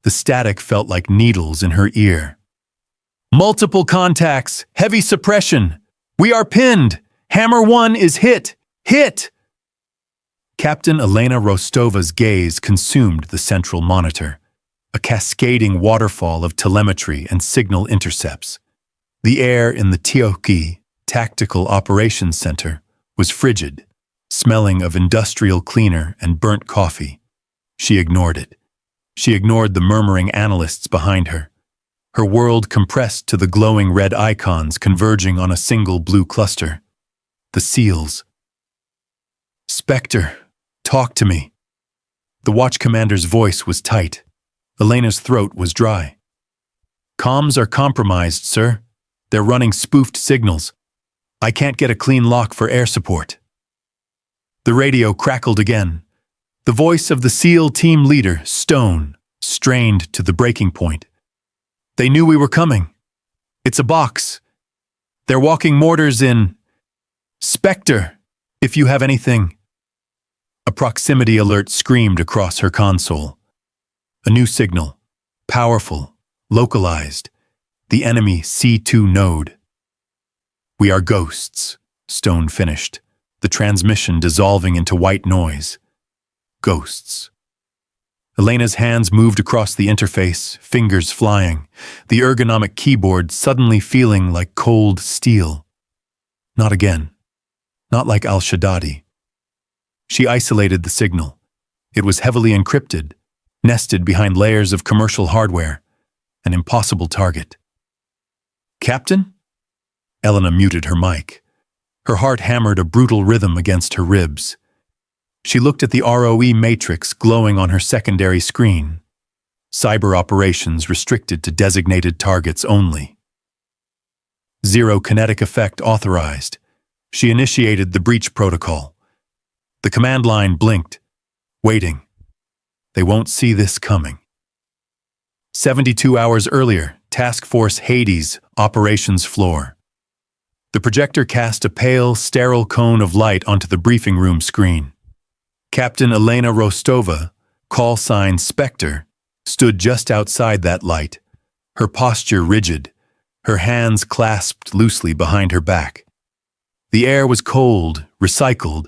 The static felt like needles in her ear. Multiple contacts, heavy suppression. We are pinned. Hammer 1 is hit. Hit! Captain Elena Rostova's gaze consumed the central monitor, a cascading waterfall of telemetry and signal intercepts. The air in the Tioki Tactical Operations Center was frigid, smelling of industrial cleaner and burnt coffee. She ignored it. She ignored the murmuring analysts behind her. Her world compressed to the glowing red icons converging on a single blue cluster. The seals. Spectre, talk to me. The watch commander's voice was tight. Elena's throat was dry. Comms are compromised, sir. They're running spoofed signals. I can't get a clean lock for air support. The radio crackled again. The voice of the SEAL team leader, Stone, strained to the breaking point. They knew we were coming. It's a box. They're walking mortars in. Spectre, if you have anything. A proximity alert screamed across her console. A new signal. Powerful. Localized. The enemy C2 node. We are ghosts, Stone finished, the transmission dissolving into white noise. Ghosts. Elena's hands moved across the interface, fingers flying, the ergonomic keyboard suddenly feeling like cold steel. Not again. Not like Al-Shaddadi. She isolated the signal. It was heavily encrypted, nested behind layers of commercial hardware, an impossible target. Captain? Elena muted her mic. Her heart hammered a brutal rhythm against her ribs. She looked at the ROE matrix glowing on her secondary screen. Cyber operations restricted to designated targets only. Zero kinetic effect authorized. She initiated the breach protocol. The command line blinked, waiting. They won't see this coming. 72 hours earlier, Task Force Hades, operations floor. The projector cast a pale, sterile cone of light onto the briefing room screen. Captain Elena Rostova, call sign Spectre, stood just outside that light, her posture rigid, her hands clasped loosely behind her back. The air was cold, recycled,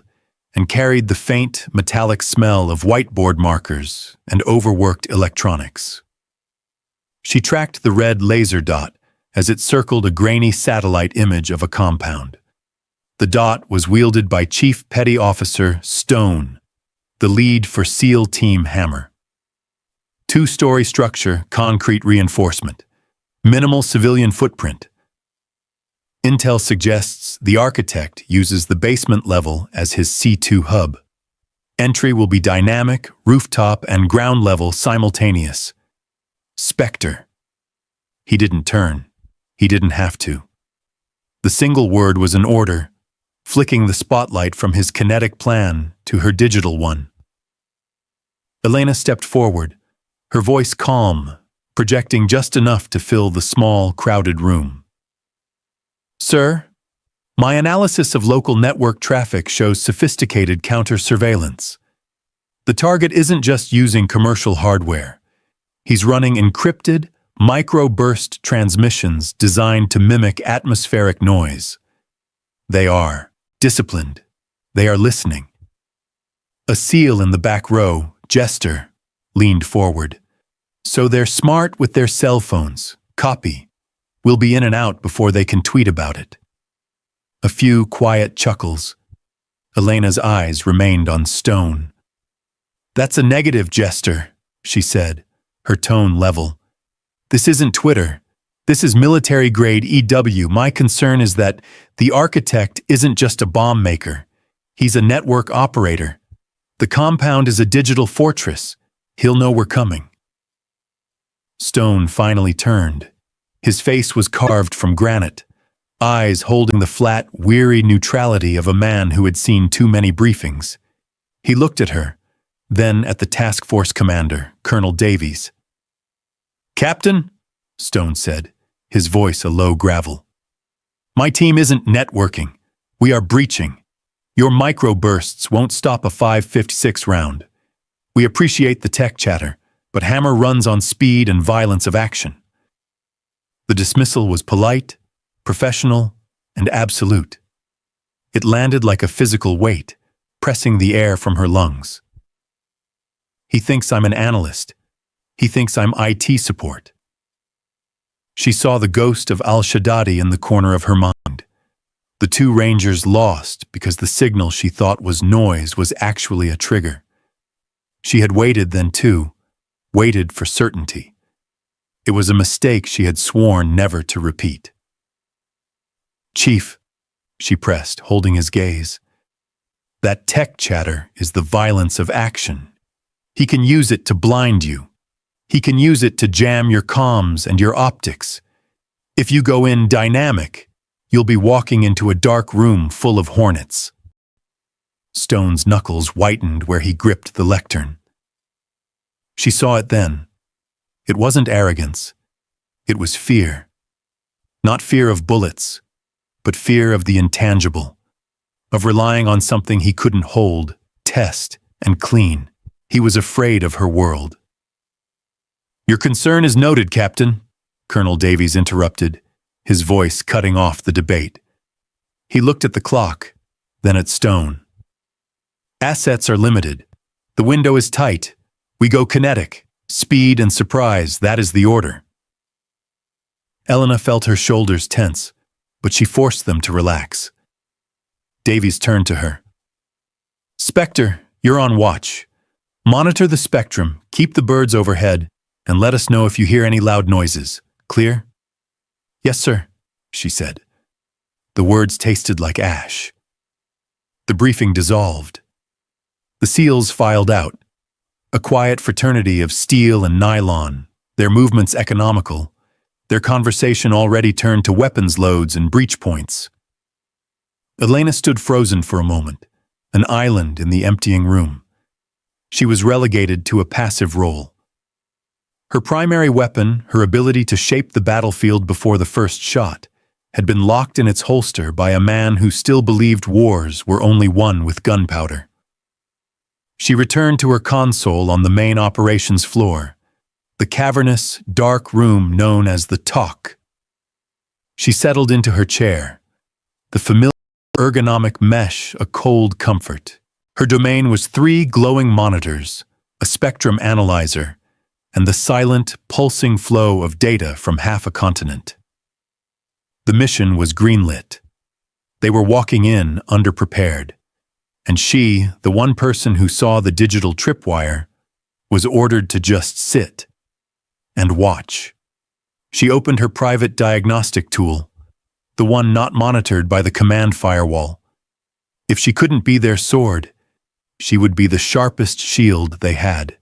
and carried the faint, metallic smell of whiteboard markers and overworked electronics. She tracked the red laser dot as it circled a grainy satellite image of a compound. The dot was wielded by Chief Petty Officer Stone, the lead for SEAL Team Hammer. Two-story structure, concrete reinforcement. Minimal civilian footprint. Intel suggests the architect uses the basement level as his C2 hub. Entry will be dynamic, rooftop, and ground level simultaneous. Spectre. He didn't turn. He didn't have to. The single word was an order, flicking the spotlight from his kinetic plan to her digital one. Elena stepped forward, her voice calm, projecting just enough to fill the small, crowded room. Sir, my analysis of local network traffic shows sophisticated counter-surveillance. The target isn't just using commercial hardware. He's running encrypted, microburst transmissions designed to mimic atmospheric noise. They are disciplined. They are listening. A SEAL in the back row, Jester, leaned forward. So they're smart with their cell phones. Copy. We'll be in and out before they can tweet about it. A few quiet chuckles. Elena's eyes remained on Stone. That's a negative, Jester, she said, her tone level. This isn't Twitter. This is military-grade EW. My concern is that the architect isn't just a bomb maker. He's a network operator. The compound is a digital fortress. He'll know we're coming. Stone finally turned. His face was carved from granite, eyes holding the flat, weary neutrality of a man who had seen too many briefings. He looked at her, then at the task force commander, Colonel Davies. Captain, Stone said, his voice a low gravel. My team isn't networking. We are breaching. Your microbursts won't stop a .556 round. We appreciate the tech chatter, but Hammer runs on speed and violence of action. The dismissal was polite, professional, and absolute. It landed like a physical weight, pressing the air from her lungs. He thinks I'm an analyst. He thinks I'm IT support. She saw the ghost of Al-Shaddadi in the corner of her mind. The two rangers lost because the signal she thought was noise was actually a trigger. She had waited then too, waited for certainty. It was a mistake she had sworn never to repeat. "Chief," she pressed, holding his gaze. "That tech chatter is the violence of action. He can use it to blind you. He can use it to jam your comms and your optics. If you go in dynamic, you'll be walking into a dark room full of hornets." Stone's knuckles whitened where he gripped the lectern. She saw it then. It wasn't arrogance. It was fear. Not fear of bullets, but fear of the intangible, of relying on something he couldn't hold, test, and clean. He was afraid of her world. "Your concern is noted, Captain," Colonel Davies interrupted, his voice cutting off the debate. He looked at the clock, then at Stone. "Assets are limited. The window is tight. We go kinetic. Speed and surprise, that is the order." Elena felt her shoulders tense, but she forced them to relax. Davies turned to her. "Spectre, you're on watch. Monitor the spectrum, keep the birds overhead, and let us know if you hear any loud noises. Clear?" "Yes, sir," she said. The words tasted like ash. The briefing dissolved. The SEALs filed out, a quiet fraternity of steel and nylon, their movements economical, their conversation already turned to weapons loads and breach points. Elena stood frozen for a moment, an island in the emptying room. She was relegated to a passive role. Her primary weapon, her ability to shape the battlefield before the first shot, had been locked in its holster by a man who still believed wars were only won with gunpowder. She returned to her console on the main operations floor, the cavernous, dark room known as the talk. She settled into her chair, the familiar ergonomic mesh a cold comfort. Her domain was 3 glowing monitors, a spectrum analyzer, and the silent, pulsing flow of data from half a continent. The mission was greenlit. They were walking in underprepared, and she, the one person who saw the digital tripwire, was ordered to just sit and watch. She opened her private diagnostic tool, the one not monitored by the command firewall. If she couldn't be their sword, she would be the sharpest shield they had.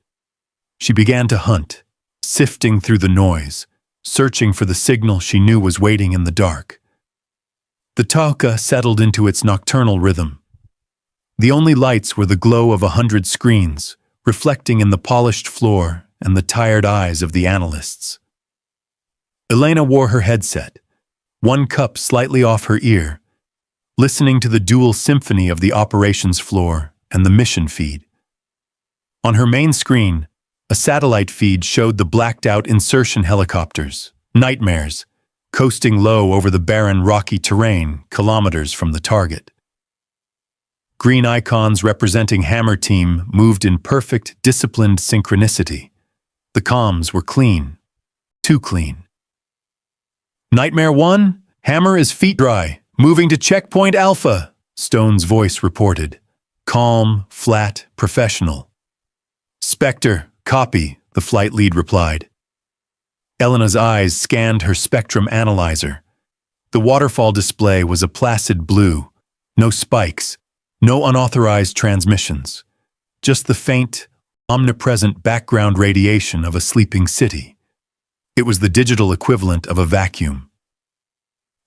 She began to hunt, sifting through the noise, searching for the signal she knew was waiting in the dark. The Tauka settled into its nocturnal rhythm. The only lights were the glow of 100 screens, reflecting in the polished floor and the tired eyes of the analysts. Elena wore her headset, one cup slightly off her ear, listening to the dual symphony of the operations floor and the mission feed. On her main screen, a satellite feed showed the blacked-out insertion helicopters, nightmares, coasting low over the barren, rocky terrain kilometers from the target. Green icons representing Hammer Team moved in perfect, disciplined synchronicity. The comms were clean, too clean. "Nightmare 1, Hammer is feet dry, moving to checkpoint Alpha," Stone's voice reported. Calm, flat, professional. "Spectre, copy," the flight lead replied. Elena's eyes scanned her spectrum analyzer. The waterfall display was a placid blue, no spikes, no unauthorized transmissions, just the faint, omnipresent background radiation of a sleeping city. It was the digital equivalent of a vacuum.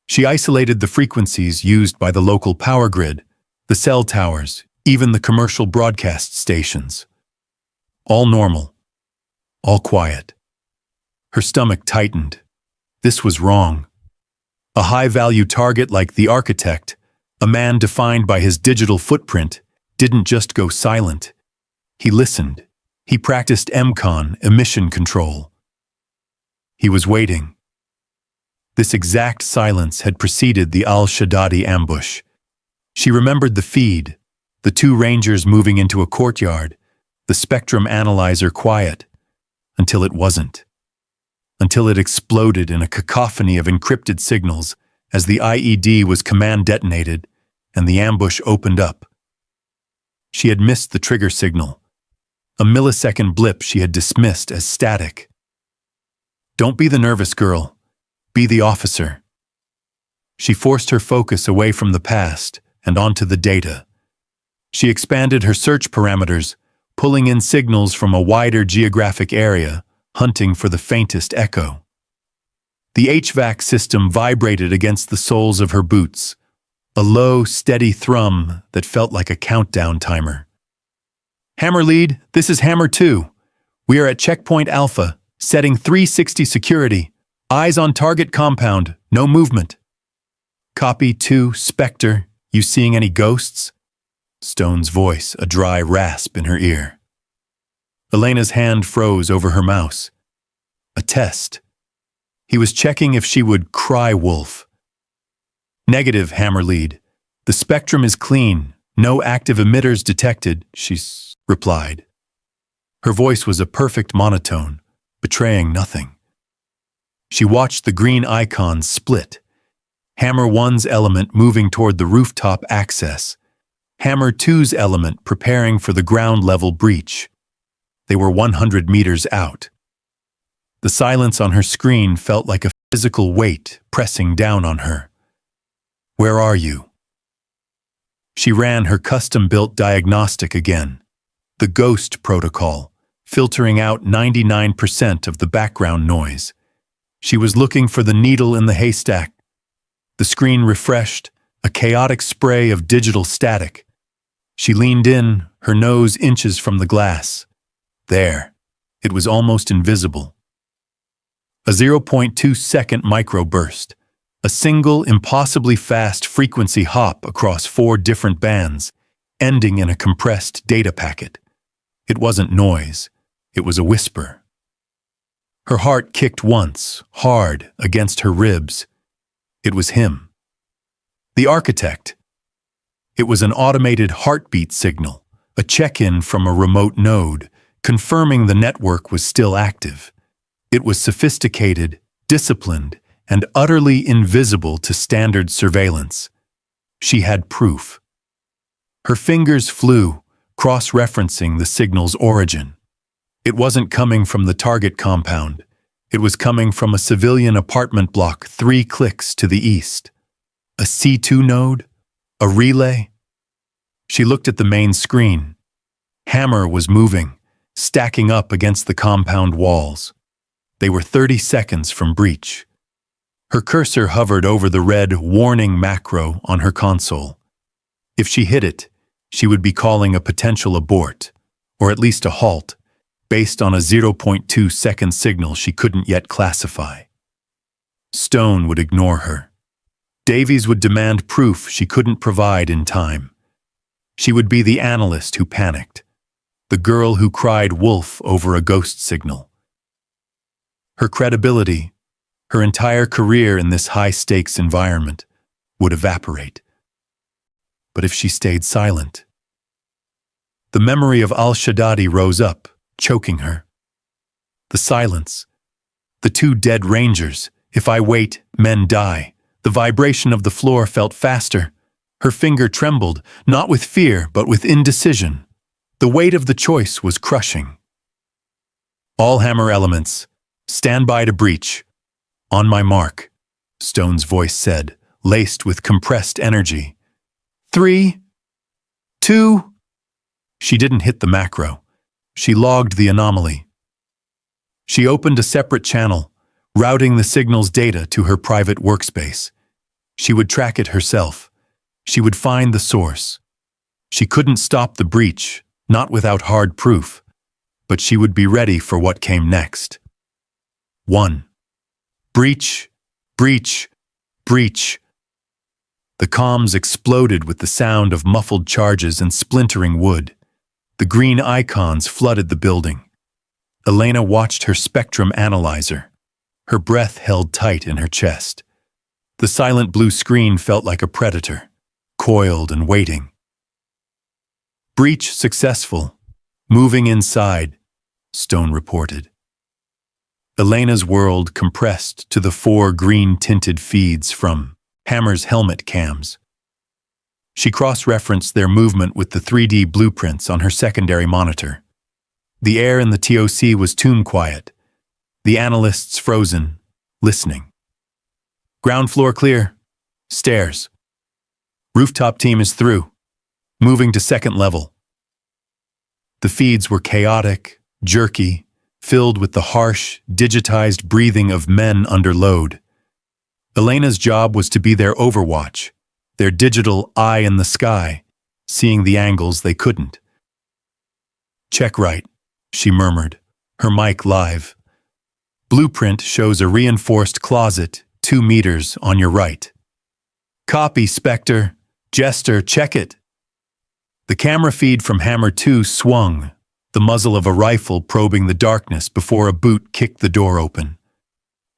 She isolated the frequencies used by the local power grid, the cell towers, even the commercial broadcast stations. All normal, all quiet. Her stomach tightened. This was wrong. A high-value target like the architect, a man defined by his digital footprint, didn't just go silent. He listened. He practiced MCON, emission control. He was waiting. This exact silence had preceded the al-Shaddadi ambush. She remembered the feed, the two rangers moving into a courtyard, the spectrum analyzer quiet, until it wasn't. Until it exploded in a cacophony of encrypted signals as the IED was command detonated and the ambush opened up. She had missed the trigger signal, a millisecond blip she had dismissed as static. Don't be the nervous girl, be the officer. She forced her focus away from the past and onto the data. She expanded her search parameters, pulling in signals from a wider geographic area, hunting for the faintest echo. The HVAC system vibrated against the soles of her boots, a low, steady thrum that felt like a countdown timer. Hammer lead, this is Hammer 2. We are at Checkpoint Alpha, setting 360 security. Eyes on target compound, no movement. Copy 2, Spectre, you seeing any ghosts? Stone's voice, a dry rasp in her ear. Elena's hand froze over her mouse. A test. He was checking if she would cry wolf. Negative, Hammer lead. The spectrum is clean. No active emitters detected, she replied. Her voice was a perfect monotone, betraying nothing. She watched the green icons split. Hammer 1's element moving toward the rooftop access. Hammer 2's element preparing for the ground-level breach. They were 100 meters out. The silence on her screen felt like a physical weight pressing down on her. Where are you? She ran her custom-built diagnostic again. The ghost protocol, filtering out 99% of the background noise. She was looking for the needle in the haystack. The screen refreshed, a chaotic spray of digital static. She leaned in, her nose inches from the glass. There, it was almost invisible. A 0.2-second microburst, a single, impossibly fast frequency hop across 4 different bands, ending in a compressed data packet. It wasn't noise, it was a whisper. Her heart kicked once, hard, against her ribs. It was him. The architect. It was an automated heartbeat signal, a check-in from a remote node, confirming the network was still active. It was sophisticated, disciplined, and utterly invisible to standard surveillance. She had proof. Her fingers flew, cross-referencing the signal's origin. It wasn't coming from the target compound. It was coming from a civilian apartment block 3 clicks to the east. A C2 node? A relay? She looked at the main screen. Hammer was moving, stacking up against the compound walls. They were 30 seconds from breach. Her cursor hovered over the red warning macro on her console. If she hit it, she would be calling a potential abort, or at least a halt, based on a 0.2-second signal she couldn't yet classify. Stone would ignore her. Davies would demand proof she couldn't provide in time. She would be the analyst who panicked, the girl who cried wolf over a ghost signal. Her credibility, her entire career in this high-stakes environment, would evaporate. But if she stayed silent? The memory of al-Shaddadi rose up, choking her. The silence. The 2 dead rangers. If I wait, men die. The vibration of the floor felt faster. Her finger trembled, not with fear, but with indecision. The weight of the choice was crushing. All Hammer elements, stand by to breach. On my mark, Stone's voice said, laced with compressed energy. 3, 2. She didn't hit the macro. She logged the anomaly. She opened a separate channel, routing the signal's data to her private workspace. She would track it herself. She would find the source. She couldn't stop the breach, not without hard proof, but she would be ready for what came next. 1. Breach, breach, breach. The comms exploded with the sound of muffled charges and splintering wood. The green icons flooded the building. Elena watched her spectrum analyzer. Her breath held tight in her chest. The silent blue screen felt like a predator, coiled and waiting. Breach successful. Moving inside, Stone reported. Elena's world compressed to the 4 green-tinted feeds from Hammer's helmet cams. She cross-referenced their movement with the 3D blueprints on her secondary monitor. The air in the TOC was tomb-quiet. The analysts frozen, listening. Ground floor clear. Stairs. Rooftop team is through. Moving to second level. The feeds were chaotic, jerky, filled with the harsh, digitized breathing of men under load. Elena's job was to be their overwatch, their digital eye in the sky, seeing the angles they couldn't. Check right, she murmured, her mic live. Blueprint shows a reinforced closet 2 meters on your right. Copy, Spectre. Jester, check it. The camera feed from Hammer 2 swung, the muzzle of a rifle probing the darkness before a boot kicked the door open.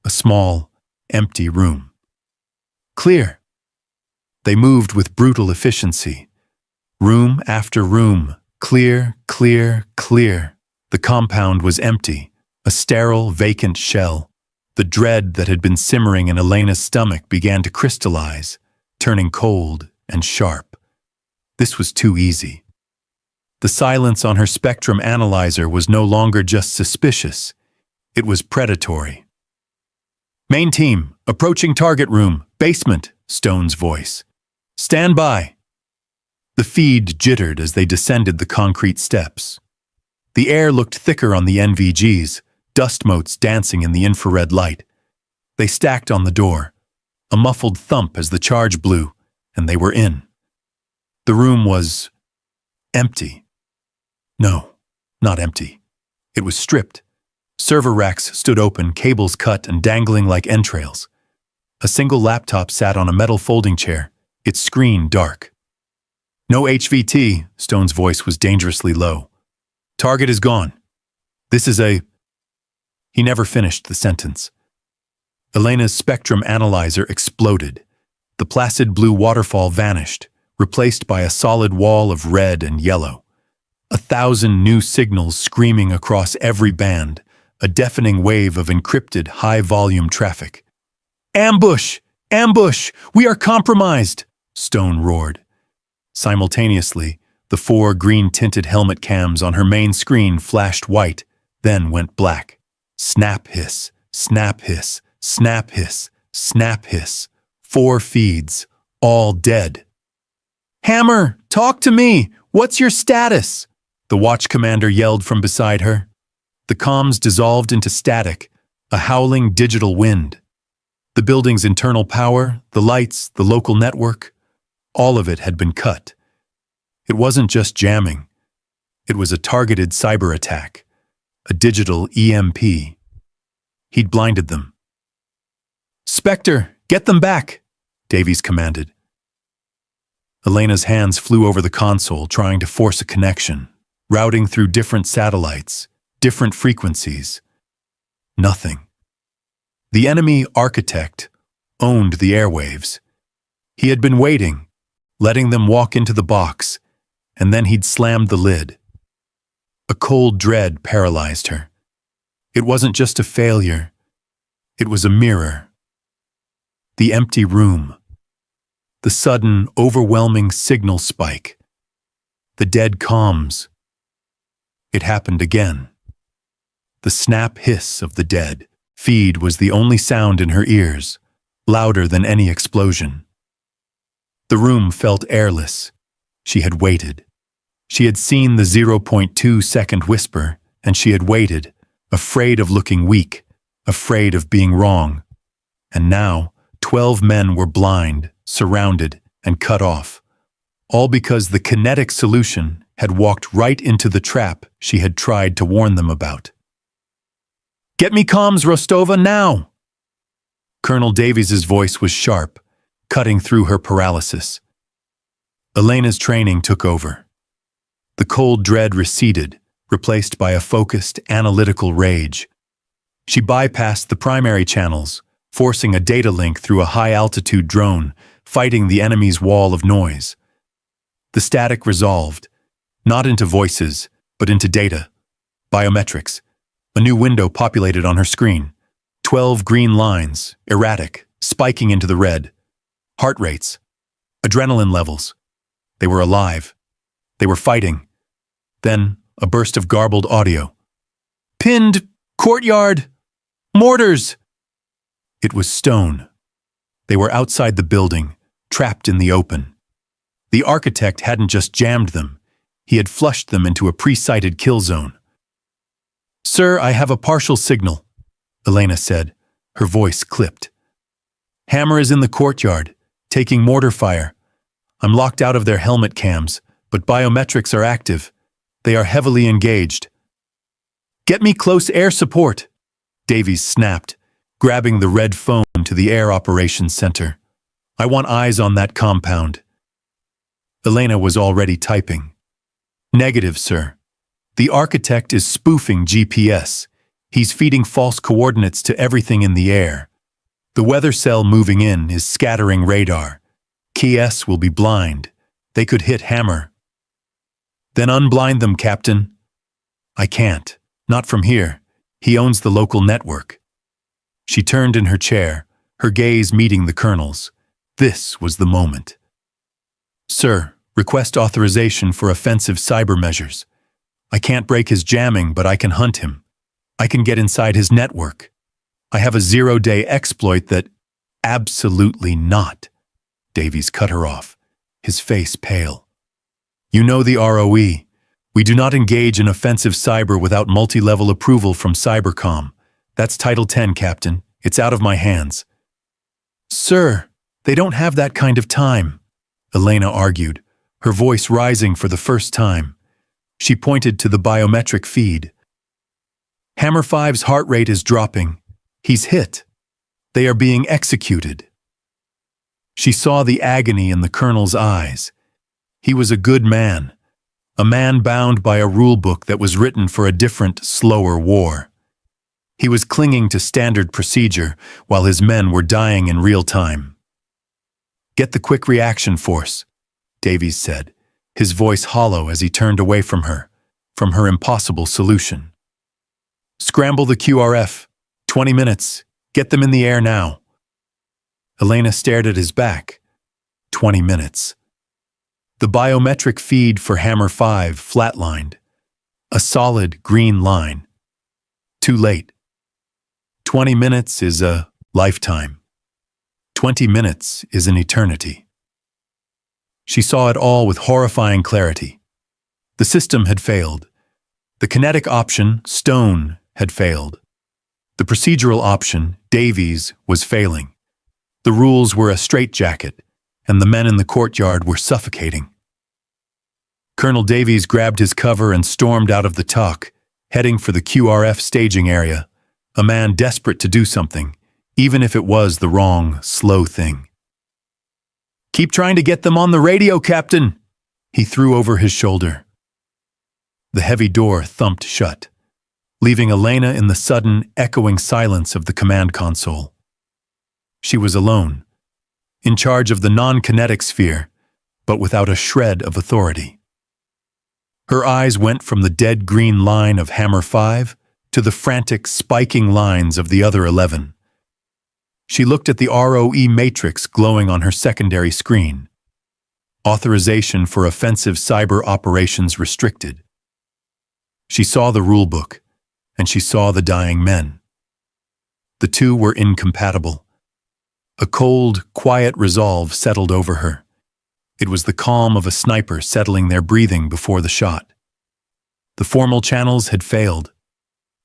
A small, empty room. Clear. They moved with brutal efficiency. Room after room, clear, clear, clear. The compound was empty, a sterile, vacant shell. The dread that had been simmering in Elena's stomach began to crystallize, turning cold and sharp. This was too easy. The silence on her spectrum analyzer was no longer just suspicious. It was predatory. Main team, approaching target room, basement, Stone's voice. Stand by. The feed jittered as they descended the concrete steps. The air looked thicker on the NVGs, dust motes dancing in the infrared light. They stacked on the door. A muffled thump as the charge blew, and they were in. The room was empty. No, not empty. It was stripped. Server racks stood open, cables cut and dangling like entrails. A single laptop sat on a metal folding chair, its screen dark. No HVT, Stone's voice was dangerously low. Target is gone. This is a... He never finished the sentence. Elena's spectrum analyzer exploded. The placid blue waterfall vanished, replaced by a solid wall of red and yellow. 1,000 new signals screaming across every band, a deafening wave of encrypted high-volume traffic. Ambush! Ambush! We are compromised! Stone roared. Simultaneously, the 4 green-tinted helmet cams on her main screen flashed white, then went black. Snap hiss, snap hiss, snap hiss, snap hiss. 4 feeds, all dead. Hammer, talk to me! What's your status? The watch commander yelled from beside her. The comms dissolved into static, a howling digital wind. The building's internal power, the lights, the local network, all of it had been cut. It wasn't just jamming. It was a targeted cyber attack, a digital EMP. He'd blinded them. Spectre, get them back, Davies commanded. Elena's hands flew over the console, trying to force a connection, routing through different satellites, different frequencies. Nothing. The enemy architect owned the airwaves. He had been waiting, letting them walk into the box, and then he'd slammed the lid. A cold dread paralyzed her. It wasn't just a failure. It was a mirror. The empty room. The sudden, overwhelming signal spike. The dead comms. It happened again. The snap hiss of the dead feed was the only sound in her ears, louder than any explosion. The room felt airless. She had waited. She had seen the 0.2-second whisper, and she had waited, afraid of looking weak, afraid of being wrong. And now, 12 men were blind, surrounded, and cut off, all because the kinetic solution had walked right into the trap she had tried to warn them about. Get me comms, Rostova, now! Colonel Davies's voice was sharp, cutting through her paralysis. Elena's training took over. The cold dread receded, replaced by a focused, analytical rage. She bypassed the primary channels, forcing a data link through a high-altitude drone, fighting the enemy's wall of noise. The static resolved, not into voices, but into data. Biometrics. A new window populated on her screen. 12 green lines, erratic, spiking into the red. Heart rates. Adrenaline levels. They were alive. They were fighting. Then, a burst of garbled audio. "Pinned! Courtyard! Mortars!" It was stone. They were outside the building, trapped in the open. The architect hadn't just jammed them. He had flushed them into a pre-sighted kill zone. "Sir, I have a partial signal," Elena said, her voice clipped. "Hammer is in the courtyard, taking mortar fire. I'm locked out of their helmet cams, but biometrics are active. They are heavily engaged." "Get me close air support," Davies snapped, grabbing the red phone to the Air Operations Center. "I want eyes on that compound." Elena was already typing. "Negative, sir. The architect is spoofing GPS. He's feeding false coordinates to everything in the air. The weather cell moving in is scattering radar. KS will be blind. They could hit Hammer." "Then unblind them, Captain." "I can't. Not from here. He owns the local network." She turned in her chair, her gaze meeting the colonel's. This was the moment. "Sir, request authorization for offensive cyber measures. I can't break his jamming, but I can hunt him. I can get inside his network. I have a 0-day exploit that—" "Absolutely not." Davies cut her off, his face pale. "You know the ROE. We do not engage in offensive cyber without multi-level approval from Cybercom. That's Title 10, Captain. It's out of my hands." "Sir, they don't have that kind of time," Elena argued, her voice rising for the first time. She pointed to the biometric feed. "Hammer 5's heart rate is dropping. He's hit. They are being executed." She saw the agony in the colonel's eyes. He was a good man, a man bound by a rulebook that was written for a different, slower war. He was clinging to standard procedure while his men were dying in real time. "Get the quick reaction force," Davies said, his voice hollow as he turned away from her impossible solution. "Scramble the QRF. 20 minutes. Get them in the air now." Elena stared at his back. 20 minutes. The biometric feed for Hammer 5 flatlined. A solid green line. Too late. 20 minutes is a lifetime. 20 minutes is an eternity. She saw it all with horrifying clarity. The system had failed. The kinetic option, Stone, had failed. The procedural option, Davies, was failing. The rules were a straitjacket, and the men in the courtyard were suffocating. Colonel Davies grabbed his cover and stormed out of the TOC, heading for the QRF staging area, a man desperate to do something, even if it was the wrong, slow thing. "Keep trying to get them on the radio, Captain," he threw over his shoulder. The heavy door thumped shut, leaving Elena in the sudden, echoing silence of the command console. She was alone, in charge of the non-kinetic sphere, but without a shred of authority. Her eyes went from the dead green line of Hammer 5 to the frantic, spiking lines of the other 11. She looked at the ROE matrix glowing on her secondary screen. Authorization for offensive cyber operations restricted. She saw the rulebook, and she saw the dying men. The two were incompatible. A cold, quiet resolve settled over her. It was the calm of a sniper settling their breathing before the shot. The formal channels had failed.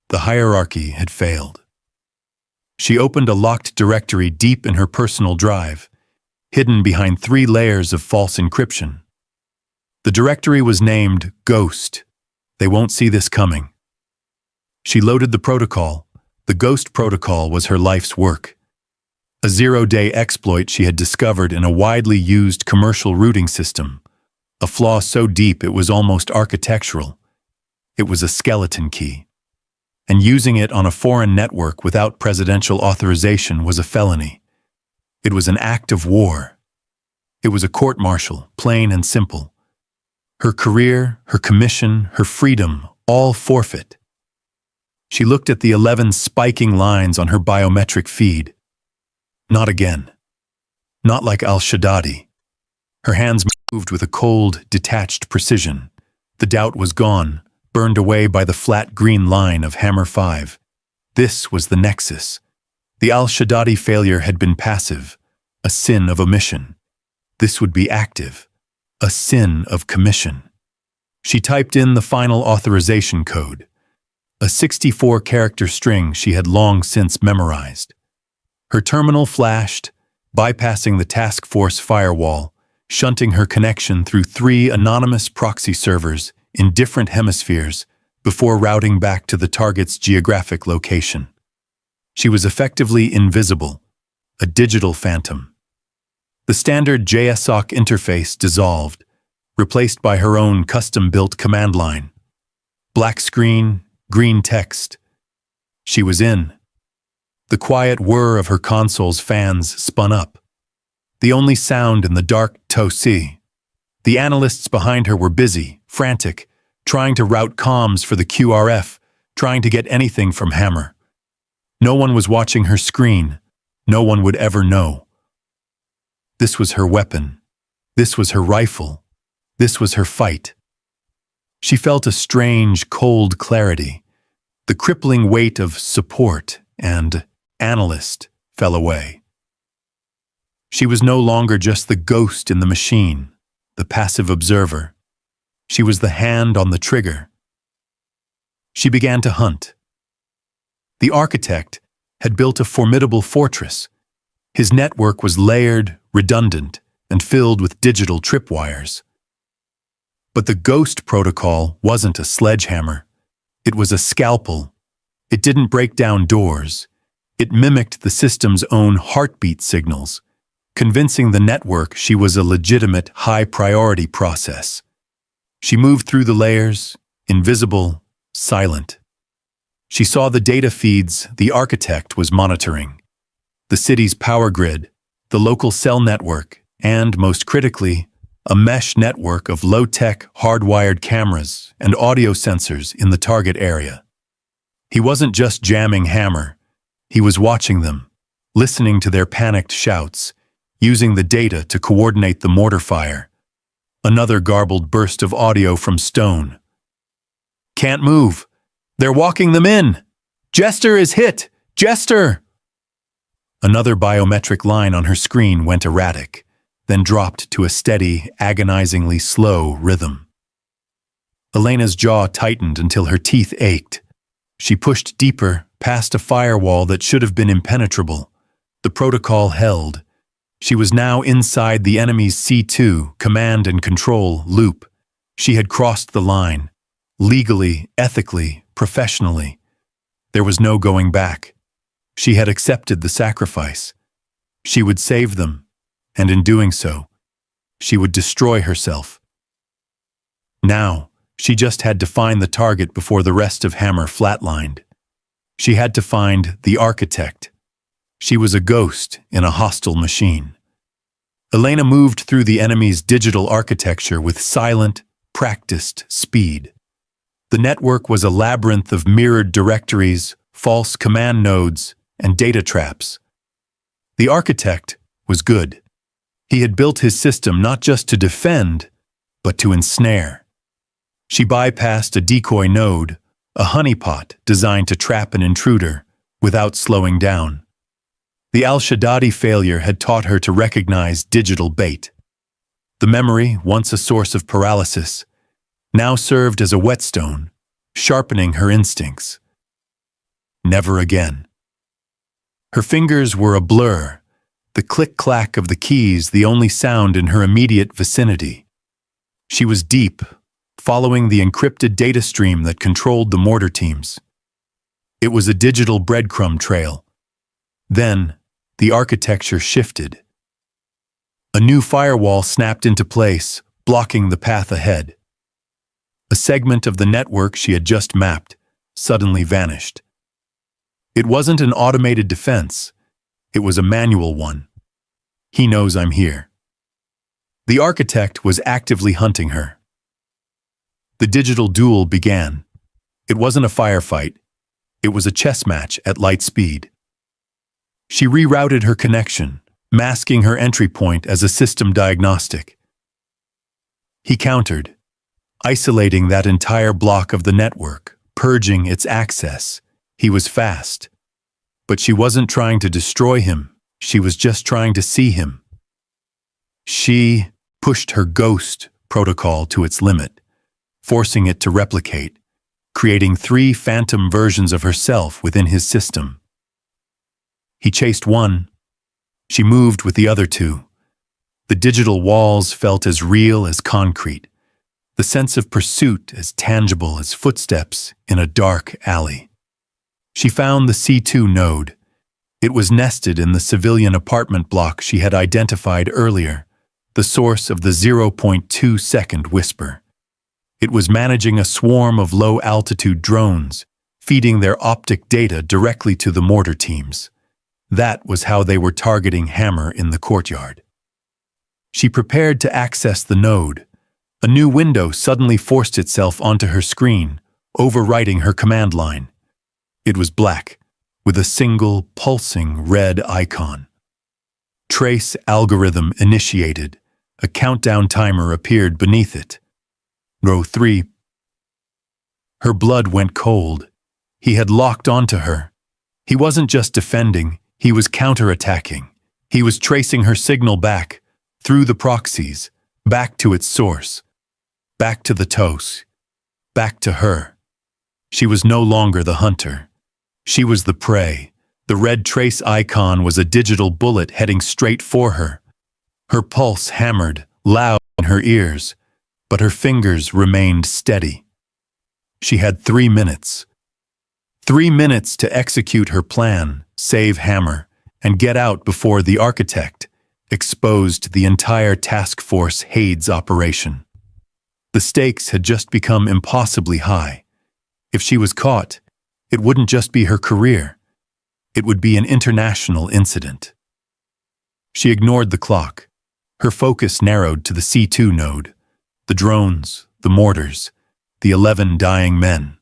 The hierarchy had failed. She opened a locked directory deep in her personal drive, hidden behind 3 layers of false encryption. The directory was named Ghost. They won't see this coming. She loaded the protocol. The Ghost protocol was her life's work. A 0-day exploit she had discovered in a widely used commercial routing system, a flaw so deep it was almost architectural. It was a skeleton key, and using it on a foreign network without presidential authorization was a felony. It was an act of war. It was a court-martial, plain and simple. Her career, her commission, her freedom, all forfeit. She looked at the 11 spiking lines on her biometric feed. Not again. Not like al-Shaddadi. Her hands moved with a cold, detached precision. The doubt was gone, burned away by the flat green line of Hammer 5. This was the nexus. The al-Shaddadi failure had been passive, a sin of omission. This would be active, a sin of commission. She typed in the final authorization code, a 64-character string she had long since memorized. Her terminal flashed, bypassing the task force firewall, shunting her connection through 3 anonymous proxy servers in different hemispheres before routing back to the target's geographic location. She was effectively invisible, a digital phantom. The standard JSOC interface dissolved, replaced by her own custom-built command line. Black screen, green text. She was in. The quiet whir of her console's fans spun up. The only sound in the dark Tosi. The analysts behind her were busy, frantic, trying to route comms for the QRF, trying to get anything from Hammer. No one was watching her screen. No one would ever know. This was her weapon. This was her rifle. This was her fight. She felt a strange, cold clarity. The crippling weight of support and analyst fell away. She was no longer just the ghost in the machine, the passive observer. She was the hand on the trigger. She began to hunt. The architect had built a formidable fortress. His network was layered, redundant, and filled with digital tripwires. But the ghost protocol wasn't a sledgehammer. It was a scalpel. It didn't break down doors. It mimicked the system's own heartbeat signals, convincing the network she was a legitimate, high-priority process. She moved through the layers, invisible, silent. She saw the data feeds the architect was monitoring, the city's power grid, the local cell network, and, most critically, a mesh network of low-tech, hardwired cameras and audio sensors in the target area. He wasn't just jamming Hammer. He was watching them, listening to their panicked shouts, using the data to coordinate the mortar fire. Another garbled burst of audio from Stone. "Can't move. They're walking them in. Jester is hit. Jester!" Another biometric line on her screen went erratic, then dropped to a steady, agonizingly slow rhythm. Elena's jaw tightened until her teeth ached. She pushed deeper, past a firewall that should have been impenetrable. The protocol held. She was now inside the enemy's C2, command and control, loop. She had crossed the line. Legally, ethically, professionally. There was no going back. She had accepted the sacrifice. She would save them, and in doing so, she would destroy herself. Now, she just had to find the target before the rest of Hammer flatlined. She had to find the architect. She was a ghost in a hostile machine. Elena moved through the enemy's digital architecture with silent, practiced speed. The network was a labyrinth of mirrored directories, false command nodes, and data traps. The architect was good. He had built his system not just to defend, but to ensnare. She bypassed a decoy node, a honeypot designed to trap an intruder, without slowing down. The al-Shaddadi failure had taught her to recognize digital bait. The memory, once a source of paralysis, now served as a whetstone, sharpening her instincts. Never again. Her fingers were a blur, the click-clack of the keys the only sound in her immediate vicinity. She was deep, following the encrypted data stream that controlled the mortar teams. It was a digital breadcrumb trail. Then, the architecture shifted. A new firewall snapped into place, blocking the path ahead. A segment of the network she had just mapped suddenly vanished. It wasn't an automated defense. It was a manual one. He knows I'm here. The architect was actively hunting her. The digital duel began. It wasn't a firefight. It was a chess match at light speed. She rerouted her connection, masking her entry point as a system diagnostic. He countered, isolating that entire block of the network, purging its access. He was fast. But she wasn't trying to destroy him. She was just trying to see him. She pushed her ghost protocol to its limit, forcing it to replicate, creating 3 phantom versions of herself within his system. He chased one. She moved with the other 2. The digital walls felt as real as concrete, the sense of pursuit as tangible as footsteps in a dark alley. She found the C2 node. It was nested in the civilian apartment block she had identified earlier, the source of the 0.2-second whisper. It was managing a swarm of low-altitude drones, feeding their optic data directly to the mortar teams. That was how they were targeting Hammer in the courtyard. She prepared to access the node. A new window suddenly forced itself onto her screen, overwriting her command line. It was black, with a single, pulsing red icon. Trace algorithm initiated. A countdown timer appeared beneath it. Row 3. Her blood went cold. He had locked onto her. He wasn't just defending, he was counterattacking. He was tracing her signal back, through the proxies, back to its source, back to the TOS, back to her. She was no longer the hunter. She was the prey. The red trace icon was a digital bullet heading straight for her. Her pulse hammered, loud in her ears, but her fingers remained steady. She had 3 minutes. 3 minutes to execute her plan, save Hammer, and get out before the architect exposed the entire task force Hades operation. The stakes had just become impossibly high. If she was caught, it wouldn't just be her career. It would be an international incident. She ignored the clock. Her focus narrowed to the C2 node, the drones, the mortars, the 11 dying men.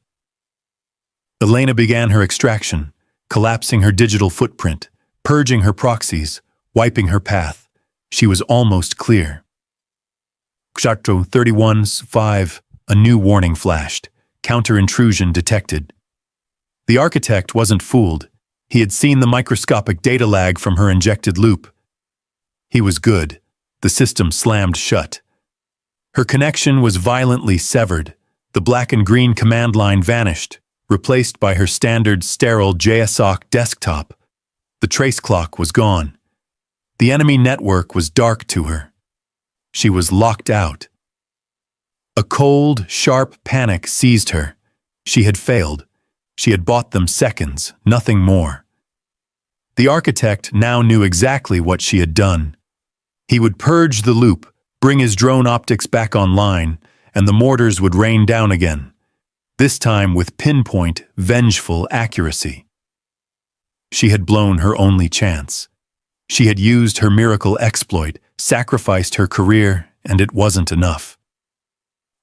Elena began her extraction, collapsing her digital footprint, purging her proxies, wiping her path. She was almost clear. Kshatro 31-5, a new warning flashed. Counter-intrusion detected. The architect wasn't fooled. He had seen the microscopic data lag from her injected loop. He was good. The system slammed shut. Her connection was violently severed. The black and green command line vanished, replaced by her standard sterile JSOC desktop. The trace clock was gone. The enemy network was dark to her. She was locked out. A cold, sharp panic seized her. She had failed. She had bought them seconds, nothing more. The architect now knew exactly what she had done. He would purge the loop, bring his drone optics back online, and the mortars would rain down again, this time with pinpoint, vengeful accuracy. She had blown her only chance. She had used her miracle exploit, sacrificed her career, and it wasn't enough.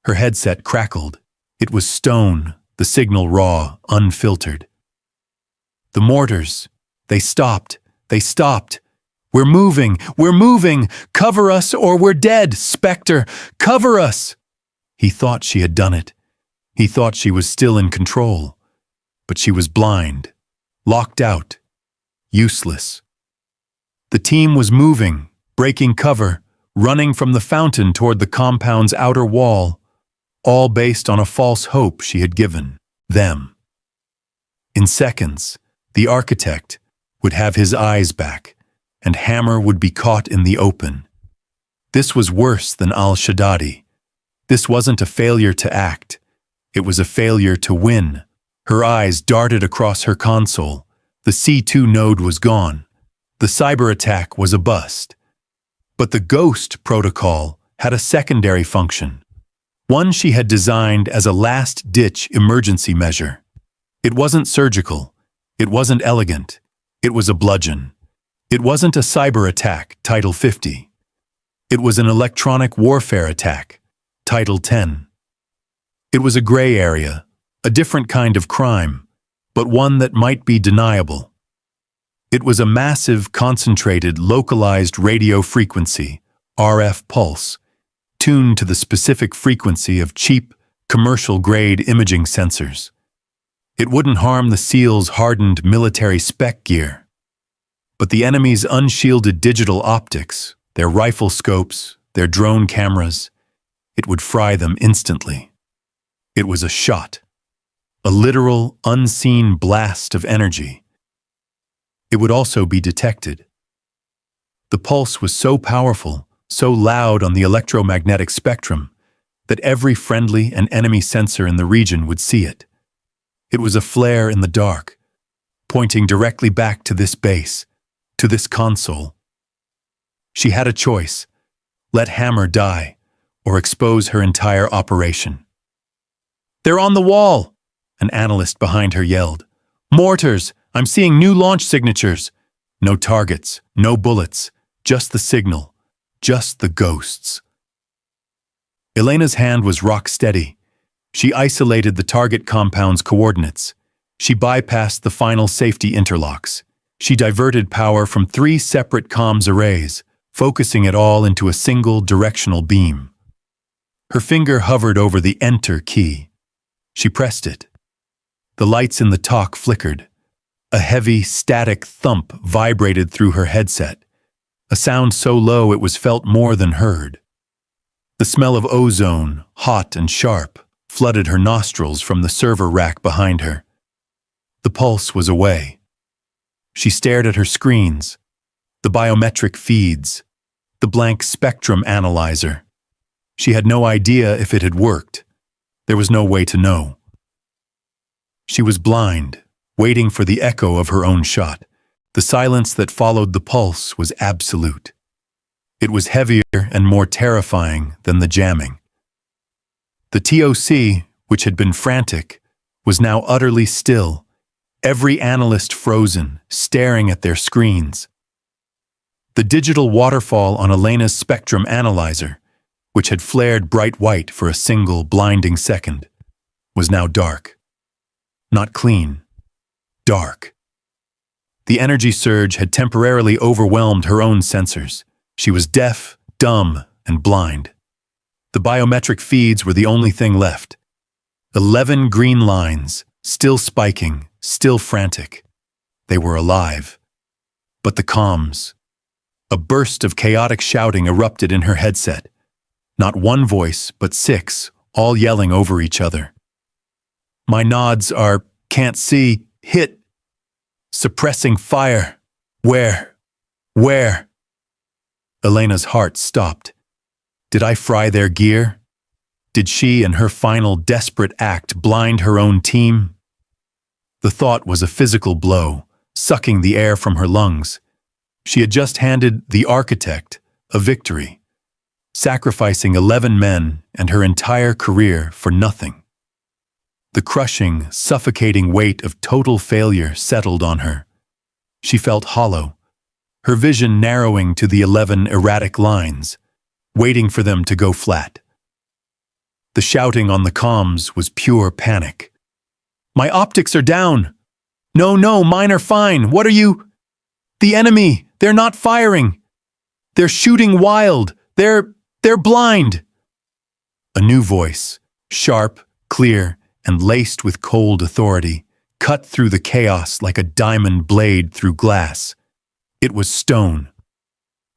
Her headset crackled. It was stone, the signal raw, unfiltered. The mortars, they stopped. We're moving, cover us or we're dead, Spectre, cover us! He thought she had done it. He thought she was still in control. But she was blind, locked out, useless. The team was moving, breaking cover, running from the fountain toward the compound's outer wall, all based on a false hope she had given them. In seconds, the architect would have his eyes back, and Hammer would be caught in the open. This was worse than Al-Shaddadi. This wasn't a failure to act. It was a failure to win. Her eyes darted across her console. The C2 node was gone. The cyber attack was a bust. But the Ghost protocol had a secondary function, one she had designed as a last-ditch emergency measure. It wasn't surgical. It wasn't elegant. It was a bludgeon. It wasn't a cyber attack, Title 50. It was an electronic warfare attack, Title 10. It was a gray area, a different kind of crime, but one that might be deniable. It was a massive, concentrated, localized radio frequency, RF pulse, tuned to the specific frequency of cheap, commercial-grade imaging sensors. It wouldn't harm the SEALs' hardened military spec gear. But the enemy's unshielded digital optics, their rifle scopes, their drone cameras, it would fry them instantly. It was a shot, a literal, unseen blast of energy. It would also be detected. The pulse was so powerful, so loud on the electromagnetic spectrum, that every friendly and enemy sensor in the region would see it. It was a flare in the dark, pointing directly back to this base, to this console. She had a choice: let Hammer die, or expose her entire operation. "They're on the wall!" an analyst behind her yelled. "Mortars! I'm seeing new launch signatures!" No targets, no bullets, just the signal, just the ghosts. Elena's hand was rock steady. She isolated the target compound's coordinates. She bypassed the final safety interlocks. She diverted power from 3 separate comms arrays, focusing it all into a single directional beam. Her finger hovered over the Enter key. She pressed it. The lights in the talk flickered. A heavy, static thump vibrated through her headset, a sound so low it was felt more than heard. The smell of ozone, hot and sharp, flooded her nostrils from the server rack behind her. The pulse was away. She stared at her screens, the biometric feeds, the blank spectrum analyzer. She had no idea if it had worked. There was no way to know. She was blind, waiting for the echo of her own shot. The silence that followed the pulse was absolute. It was heavier and more terrifying than the jamming. The TOC, which had been frantic, was now utterly still, every analyst frozen, staring at their screens. The digital waterfall on Elena's spectrum analyzer, which had flared bright white for a single blinding second, was now dark. Not clean. Dark. The energy surge had temporarily overwhelmed her own sensors. She was deaf, dumb, and blind. The biometric feeds were the only thing left. 11 green lines, still spiking, still frantic. They were alive. But the comms. A burst of chaotic shouting erupted in her headset. Not one voice, but 6, all yelling over each other. "My nods are, can't see, hit. Suppressing fire. Where? Where?" Elena's heart stopped. Did I fry their gear? Did she, in her final desperate act, blind her own team? The thought was a physical blow, sucking the air from her lungs. She had just handed the architect a victory, sacrificing 11 men and her entire career for nothing. The crushing, suffocating weight of total failure settled on her. She felt hollow, her vision narrowing to the 11 erratic lines, waiting for them to go flat. The shouting on the comms was pure panic. "My optics are down! No, mine are fine! What are you? The enemy! They're not firing! They're shooting wild! They're blind!" A new voice, sharp, clear, and laced with cold authority, cut through the chaos like a diamond blade through glass. It was stone.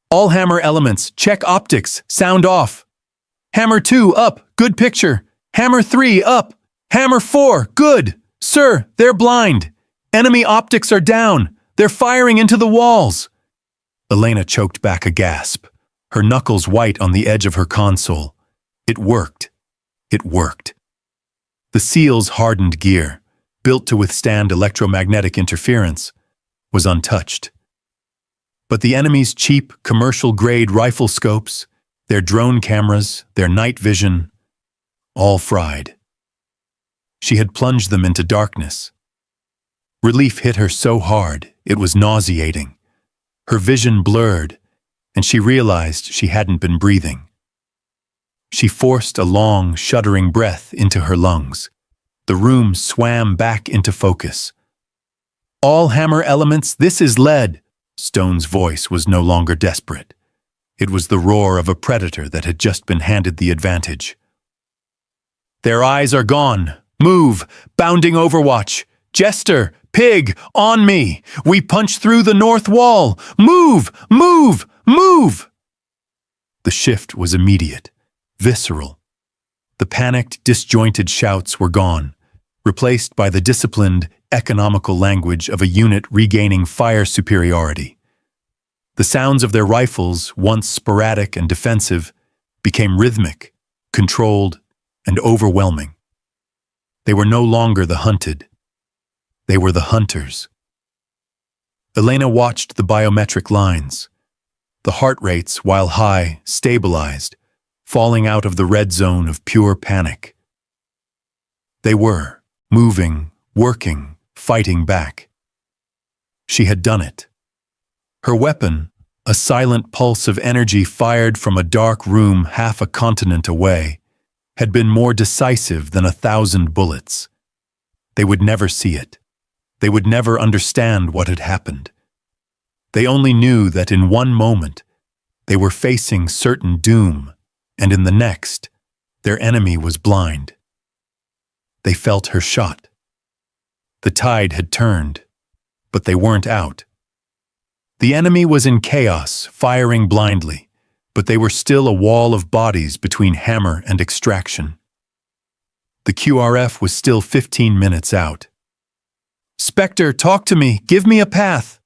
"All Hammer elements, check optics, sound off. Hammer 2, up, good picture. Hammer 3, up. Hammer 4, good. Sir, they're blind. Enemy optics are down. They're firing into the walls." Elena choked back a gasp, her knuckles white on the edge of her console. It worked. It worked. The SEAL's hardened gear, built to withstand electromagnetic interference, was untouched. But the enemy's cheap, commercial-grade rifle scopes, Their drone cameras, their night vision, all fried. She had plunged them into darkness. Relief hit her so hard, it was nauseating. Her vision blurred, and she realized she hadn't been breathing. She forced a long, shuddering breath into her lungs. The room swam back into focus. "All hammer elements, this is lead." Stone's voice was no longer desperate. It was the roar of a predator that had just been handed the advantage. "Their eyes are gone. Move! Bounding overwatch! Jester! Pig! On me! We punch through the north wall! Move! Move! Move!" The shift was immediate, visceral. The panicked, disjointed shouts were gone, replaced by the disciplined, economical language of a unit regaining fire superiority. The sounds of their rifles, once sporadic and defensive, became rhythmic, controlled, and overwhelming. They were no longer the hunted. They were the hunters. Elena watched the biometric lines. The heart rates, while high, stabilized, falling out of the red zone of pure panic. They were moving, working, fighting back. She had done it. Her weapon, a silent pulse of energy fired from a dark room half a continent away, had been more decisive than 1,000 bullets. They would never see it. They would never understand what had happened. They only knew that in one moment, they were facing certain doom, and in the next, their enemy was blind. They felt her shot. The tide had turned, but they weren't out. The enemy was in chaos, firing blindly, but they were still a wall of bodies between hammer and extraction. The QRF was still 15 minutes out. "Spectre, talk to me! Give me a path!"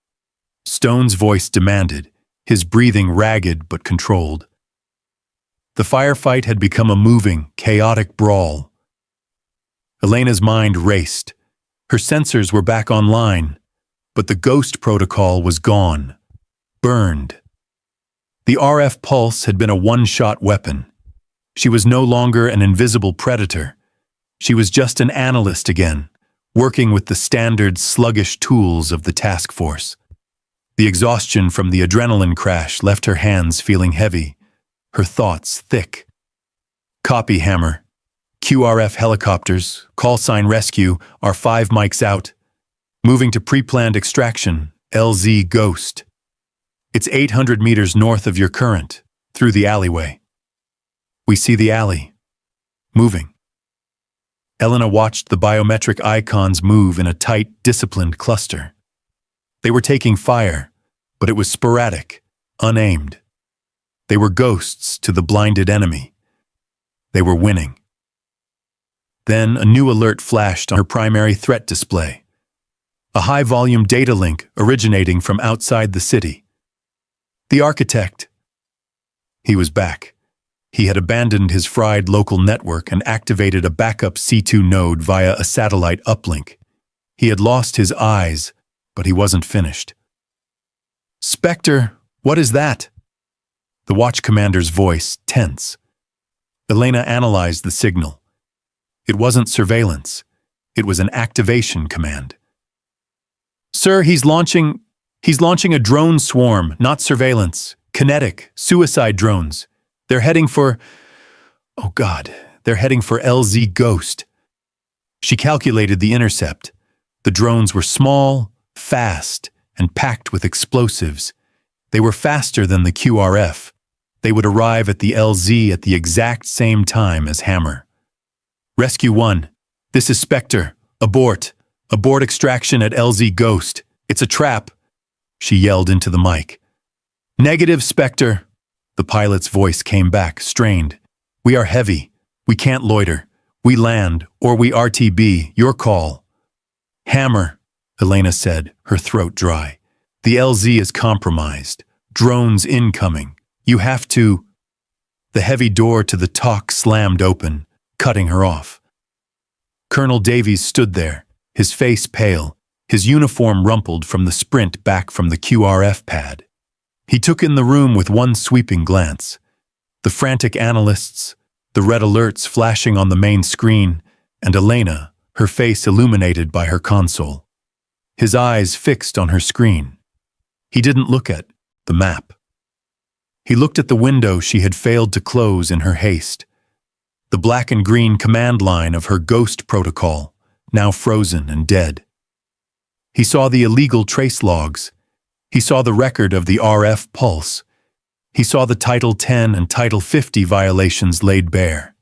Stone's voice demanded, his breathing ragged but controlled. The firefight had become a moving, chaotic brawl. Elena's mind raced. Her sensors were back online, but the ghost protocol was gone, burned. The RF pulse had been a one-shot weapon. She was no longer an invisible predator. She was just an analyst again, working with the standard sluggish tools of the task force. The exhaustion from the adrenaline crash left her hands feeling heavy, her thoughts thick. "Copy, Hammer. QRF helicopters, call sign rescue, are 5 mics out. Moving to pre-planned extraction, LZ Ghost. It's 800 meters north of your current, through the alleyway." We see the alley. Moving. Elena watched the biometric icons move in a tight, disciplined cluster. They were taking fire, but it was sporadic, unaimed. They were ghosts to the blinded enemy. They were winning. Then a new alert flashed on her primary threat display. A high-volume data link originating from outside the city. The architect. He was back. He had abandoned his fried local network and activated a backup C2 node via a satellite uplink. He had lost his eyes, but he wasn't finished. "Spectre, what is that?" The watch commander's voice, tense. Elena analyzed the signal. It wasn't surveillance. It was an activation command. "Sir, he's launching a drone swarm, not surveillance. Kinetic, suicide drones. They're heading for... Oh God, they're heading for LZ Ghost." She calculated the intercept. The drones were small, fast, and packed with explosives. They were faster than the QRF. They would arrive at the LZ at the exact same time as Hammer. "Rescue 1, this is Spectre. Abort. Abort extraction at LZ Ghost. It's a trap," she yelled into the mic. "Negative, Spectre." The pilot's voice came back, strained. "We are heavy. We can't loiter. We land, or we RTB. Your call." "Hammer," Elena said, her throat dry. "The LZ is compromised. Drones incoming. You have to..." The heavy door to the TOC slammed open, cutting her off. Colonel Davies stood there, his face pale, his uniform rumpled from the sprint back from the QRF pad. He took in the room with one sweeping glance. The frantic analysts, the red alerts flashing on the main screen, and Elena, her face illuminated by her console. His eyes fixed on her screen. He didn't look at the map. He looked at the window she had failed to close in her haste. The black and green command line of her ghost protocol, now frozen and dead. He saw the illegal trace logs. He saw the record of the RF pulse. He saw the Title 10 and Title 50 violations laid bare.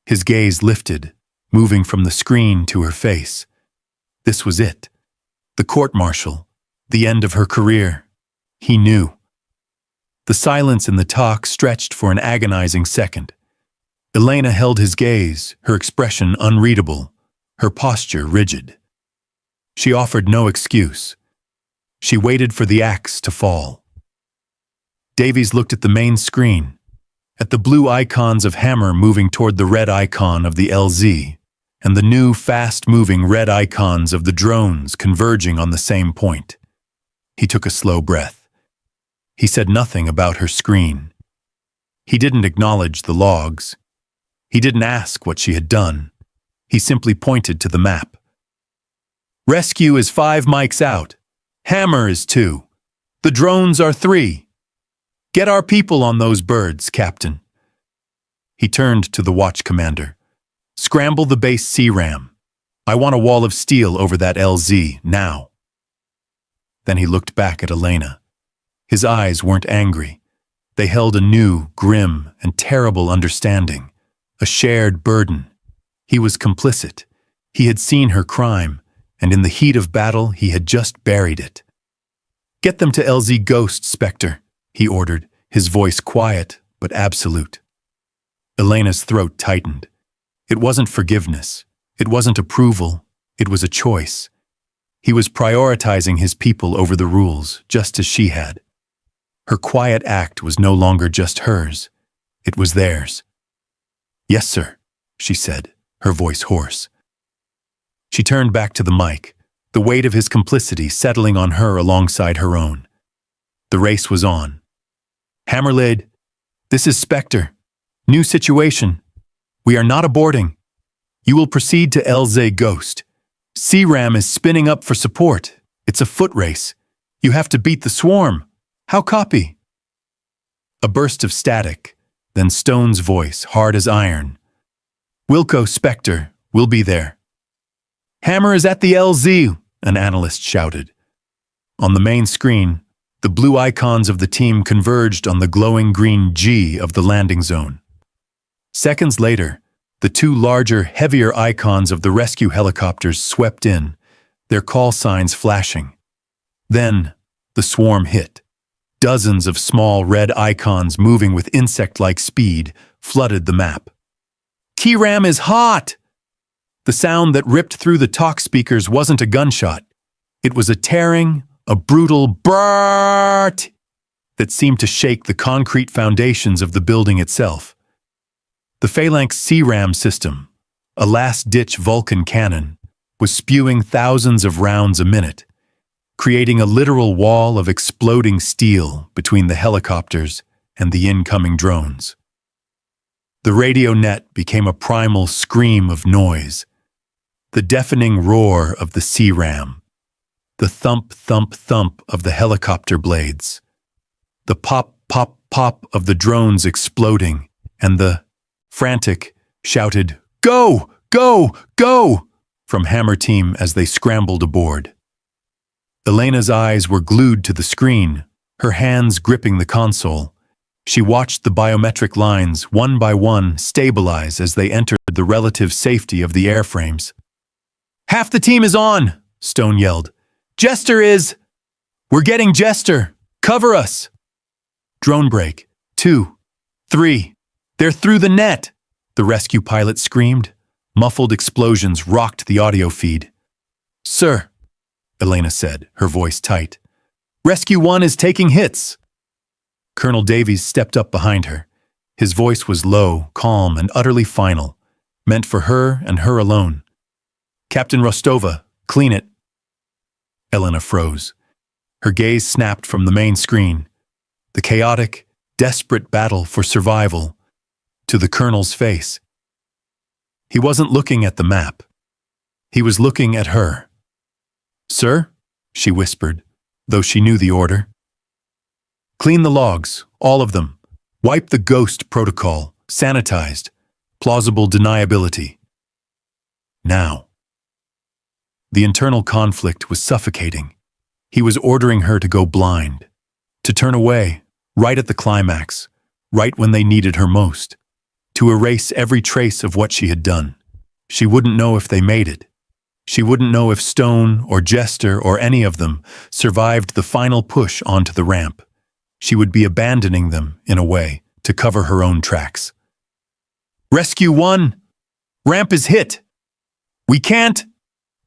His gaze lifted, moving from the screen to her face. This was it. The court-martial. The end of her career. He knew. The silence in the talk stretched for an agonizing second. Elena held his gaze, her expression unreadable, her posture rigid. She offered no excuse. She waited for the axe to fall. Davies looked at the main screen, at the blue icons of Hammer moving toward the red icon of the LZ, and the new, fast-moving red icons of the drones converging on the same point. He took a slow breath. He said nothing about her screen. He didn't acknowledge the logs. He didn't ask what she had done. He simply pointed to the map. Rescue is 5 mics out. Hammer is 2. The drones are 3. Get our people on those birds, Captain. He turned to the watch commander. Scramble the base C-RAM. I want a wall of steel over that LZ, now. Then he looked back at Elena. His eyes weren't angry. They held a new, grim, and terrible understanding. A shared burden. He was complicit. He had seen her crime, and in the heat of battle he had just buried it. Get them to LZ Ghost, Spectre, he ordered, his voice quiet but absolute. Elena's throat tightened. It wasn't forgiveness. It wasn't approval. It was a choice. He was prioritizing his people over the rules, just as she had. Her quiet act was no longer just hers. It was theirs. Yes, sir, she said, her voice hoarse. She turned back to the mic, the weight of his complicity settling on her alongside her own. The race was on. Hammerlid, this is Spectre. New situation. We are not aborting. You will proceed to LZ Ghost. C-RAM is spinning up for support. It's a foot race. You have to beat the swarm. How copy? A burst of static, then Stone's voice, hard as iron. Wilco, Spectre, we'll be there. Hammer is at the LZ, an analyst shouted. On the main screen, the blue icons of the team converged on the glowing green G of the landing zone. Seconds later, the 2 larger, heavier icons of the rescue helicopters swept in, their call signs flashing. Then, the swarm hit. Dozens of small red icons moving with insect-like speed flooded the map. T-RAM is hot! The sound that ripped through the talk speakers wasn't a gunshot. It was a tearing, a brutal BRRRT that seemed to shake the concrete foundations of the building itself. The Phalanx C-RAM system, a last-ditch Vulcan cannon, was spewing thousands of rounds a minute, creating a literal wall of exploding steel between the helicopters and the incoming drones. The radio net became a primal scream of noise, the deafening roar of the C-RAM, the thump, thump, thump of the helicopter blades, the pop, pop, pop of the drones exploding, and the frantic, shouted, "Go! Go! Go!" from Hammer Team as they scrambled aboard. Elena's eyes were glued to the screen, her hands gripping the console. She watched the biometric lines, one by one, stabilize as they entered the relative safety of the airframes. "Half the team is on!" Stone yelled. "Jester is... We're getting Jester! Cover us!" Drone break. 2, 3. "They're through the net!" the rescue pilot screamed. Muffled explosions rocked the audio feed. "Sir," Elena said, her voice tight. "Rescue 1 is taking hits." Colonel Davies stepped up behind her. His voice was low, calm, and utterly final, meant for her and her alone. "Captain Rostova, clean it." Elena froze. Her gaze snapped from the main screen. The chaotic, desperate battle for survival, to the colonel's face. He wasn't looking at the map. He was looking at her. "Sir?" she whispered, though she knew the order. "Clean the logs, all of them. Wipe the ghost protocol, sanitized, plausible deniability. Now." The internal conflict was suffocating. He was ordering her to go blind, to turn away, right at the climax, right when they needed her most, to erase every trace of what she had done. She wouldn't know if they made it. She wouldn't know if Stone or Jester or any of them survived the final push onto the ramp. She would be abandoning them, in a way, to cover her own tracks. "Rescue 1! Ramp is hit! We can't!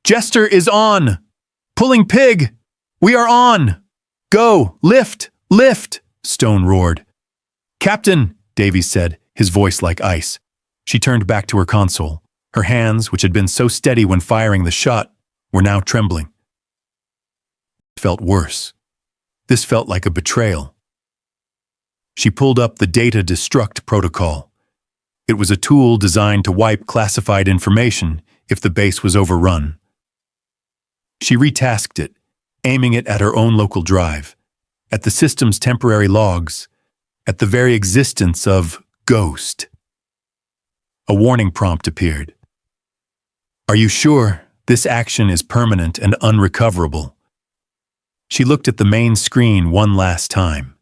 Jester is on! Pulling pig! We are on! Go! Lift! Lift!" Stone roared. "Captain," Davies said, his voice like ice. She turned back to her console. Her hands, which had been so steady when firing the shot, were now trembling. It felt worse. This felt like a betrayal. She pulled up the data destruct protocol. It was a tool designed to wipe classified information if the base was overrun. She retasked it, aiming it at her own local drive, at the system's temporary logs, at the very existence of Ghost. A warning prompt appeared. "Are you sure this action is permanent and unrecoverable?" She looked at the main screen one last time.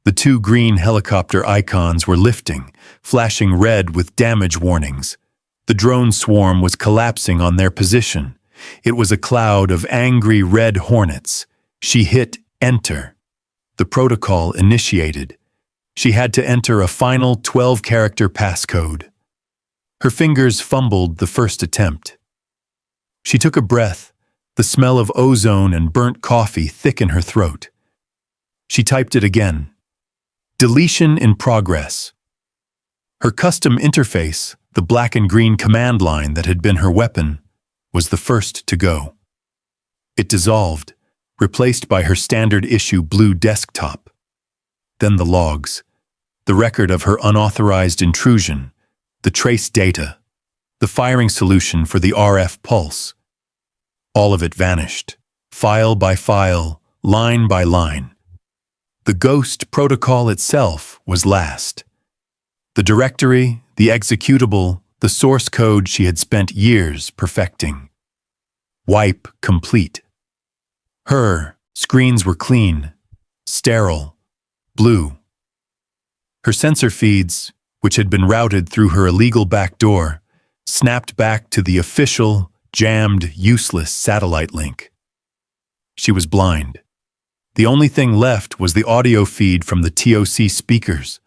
The 2 green helicopter icons were lifting, flashing red with damage warnings. The drone swarm was collapsing on their position. It was a cloud of angry red hornets. She hit enter. The protocol initiated. She had to enter a final 12-character passcode. Her fingers fumbled the first attempt. She took a breath, the smell of ozone and burnt coffee thick in her throat. She typed it again. Deletion in progress. Her custom interface, the black and green command line that had been her weapon, was the first to go. It dissolved, replaced by her standard issue blue desktop. Then the logs, the record of her unauthorized intrusion, the trace data, the firing solution for the RF pulse. All of it vanished, file by file, line by line. The Ghost protocol itself was last. The directory, the executable, the source code she had spent years perfecting. Wipe complete. Her screens were clean, sterile, blue. Her sensor feeds, which had been routed through her illegal back door, snapped back to the official, jammed, useless satellite link. She was blind. The only thing left was the audio feed from the TOC speakers,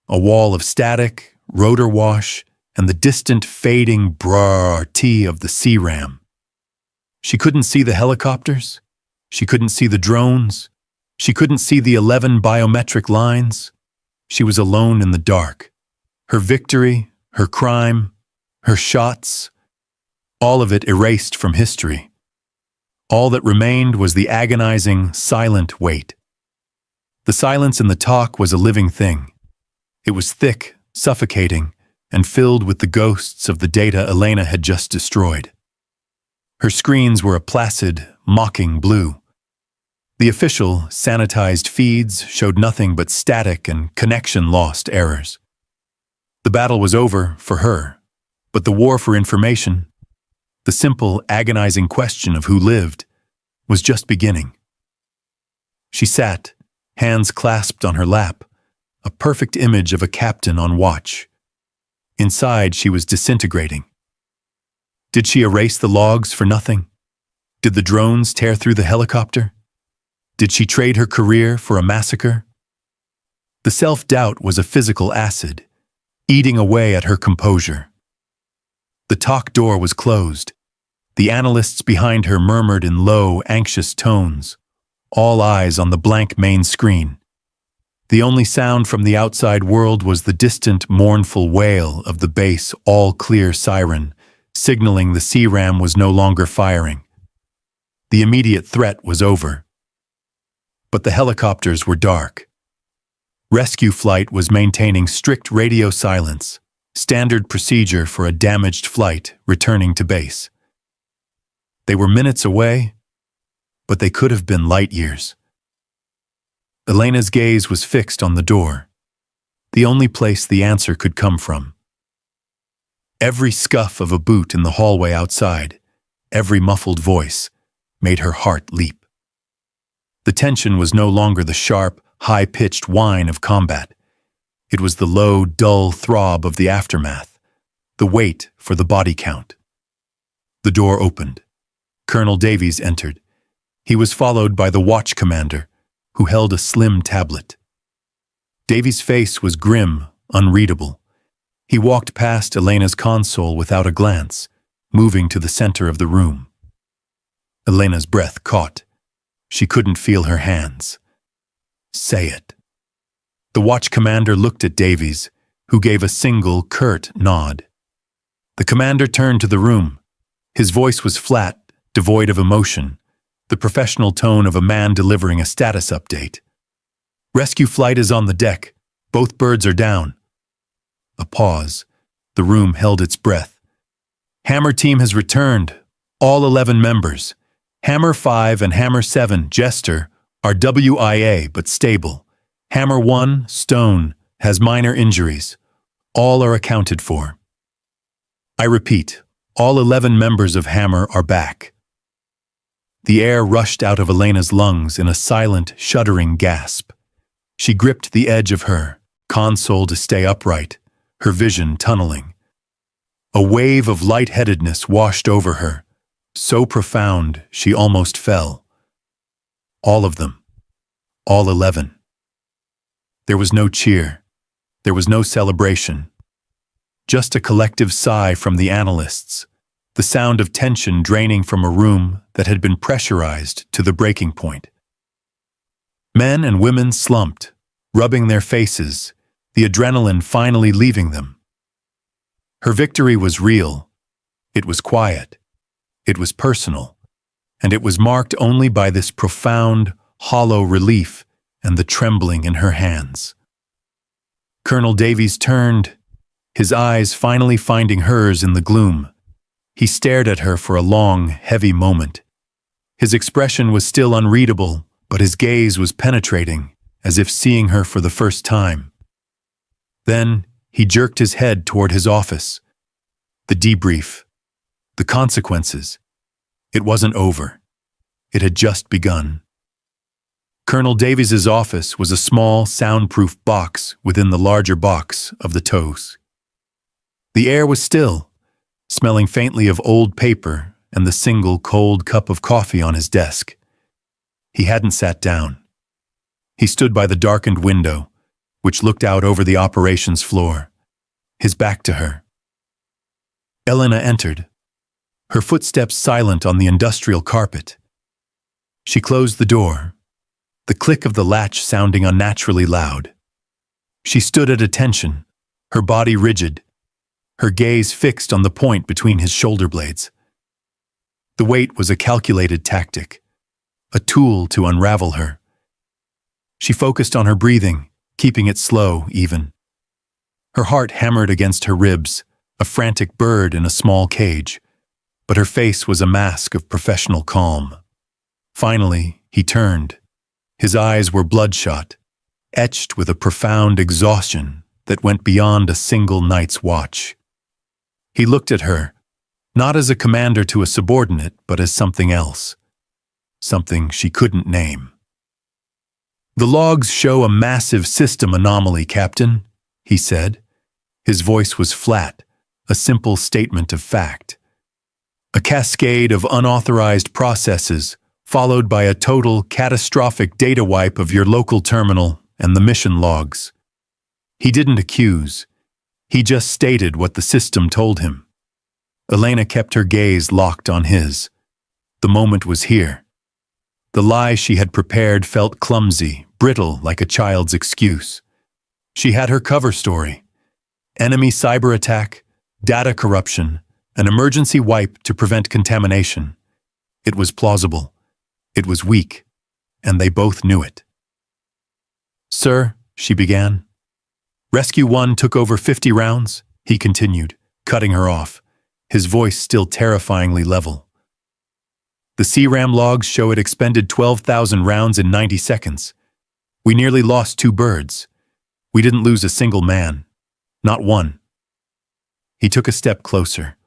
a wall of static, rotor wash, and the distant fading brrr-t of the C-RAM. She couldn't see the helicopters. She couldn't see the drones. She couldn't see the 11 biometric lines. She was alone in the dark. Her victory, her crime, her shots, all of it erased from history. All that remained was the agonizing, silent wait. The silence in the talk was a living thing. It was thick, suffocating, and filled with the ghosts of the data Elena had just destroyed. Her screens were a placid, mocking blue. The official, sanitized feeds showed nothing but static and connection-lost errors. The battle was over for her, but the war for information, the simple, agonizing question of who lived, was just beginning. She sat, hands clasped on her lap, a perfect image of a captain on watch. Inside, she was disintegrating. Did she erase the logs for nothing? Did the drones tear through the helicopter? Did she trade her career for a massacre? The self-doubt was a physical acid, eating away at her composure. The talk door was closed. The analysts behind her murmured in low, anxious tones, all eyes on the blank main screen. The only sound from the outside world was the distant, mournful wail of the base all-clear siren, signaling the C-RAM was no longer firing. The immediate threat was over. But the helicopters were dark. Rescue flight was maintaining strict radio silence, standard procedure for a damaged flight returning to base. They were minutes away, but they could have been light years. Elena's gaze was fixed on the door, the only place the answer could come from. Every scuff of a boot in the hallway outside, every muffled voice, made her heart leap. The tension was no longer the sharp, high-pitched whine of combat. It was the low, dull throb of the aftermath, the wait for the body count. The door opened. Colonel Davies entered. He was followed by the watch commander, who held a slim tablet. Davies' face was grim, unreadable. He walked past Elena's console without a glance, moving to the center of the room. Elena's breath caught. She couldn't feel her hands. Say it. The watch commander looked at Davies, who gave a single, curt nod. The commander turned to the room. His voice was flat, devoid of emotion, the professional tone of a man delivering a status update. Rescue flight is on the deck. Both birds are down. A pause. The room held its breath. Hammer team has returned. All 11 members. Hammer 5 and Hammer 7, Jester, are WIA but stable. Hammer 1, Stone, has minor injuries. All are accounted for. I repeat, all 11 members of Hammer are back. The air rushed out of Elena's lungs in a silent, shuddering gasp. She gripped the edge of her console to stay upright, her vision tunneling. A wave of lightheadedness washed over her, so profound she almost fell. All of them. All 11. There was no cheer. There was no celebration. Just a collective sigh from the analysts, the sound of tension draining from a room that had been pressurized to the breaking point. Men and women slumped, rubbing their faces, the adrenaline finally leaving them. Her victory was real. It was quiet. It was personal. And it was marked only by this profound, hollow relief and the trembling in her hands. Colonel Davies turned, his eyes finally finding hers in the gloom. He stared at her for a long, heavy moment. His expression was still unreadable, but his gaze was penetrating, as if seeing her for the first time. Then he jerked his head toward his office. The debrief. The consequences. It wasn't over. It had just begun. Colonel Davies's office was a small, soundproof box within the larger box of the TOS. The air was still, smelling faintly of old paper and the single cold cup of coffee on his desk. He hadn't sat down. He stood by the darkened window, which looked out over the operations floor, his back to her. Elena entered, her footsteps silent on the industrial carpet. She closed the door, the click of the latch sounding unnaturally loud. She stood at attention, her body rigid, her gaze fixed on the point between his shoulder blades. The wait was a calculated tactic, a tool to unravel her. She focused on her breathing, keeping it slow, even. Her heart hammered against her ribs, a frantic bird in a small cage, but her face was a mask of professional calm. Finally, he turned. His eyes were bloodshot, etched with a profound exhaustion that went beyond a single night's watch. He looked at her, not as a commander to a subordinate, but as something else. Something she couldn't name. "The logs show a massive system anomaly, Captain," he said. His voice was flat, a simple statement of fact. A cascade of unauthorized processes, followed by a total, catastrophic data wipe of your local terminal and the mission logs. He didn't accuse. He just stated what the system told him. Elena kept her gaze locked on his. The moment was here. The lie she had prepared felt clumsy, brittle like a child's excuse. She had her cover story. Enemy cyber attack, data corruption, an emergency wipe to prevent contamination. It was plausible. It was weak, and they both knew it. "Sir," she began. Rescue 1 took over 50 rounds, he continued, cutting her off, his voice still terrifyingly level. The CRAM logs show it expended 12,000 rounds in 90 seconds. We nearly lost 2 birds. We didn't lose a single man. Not one. He took a step closer.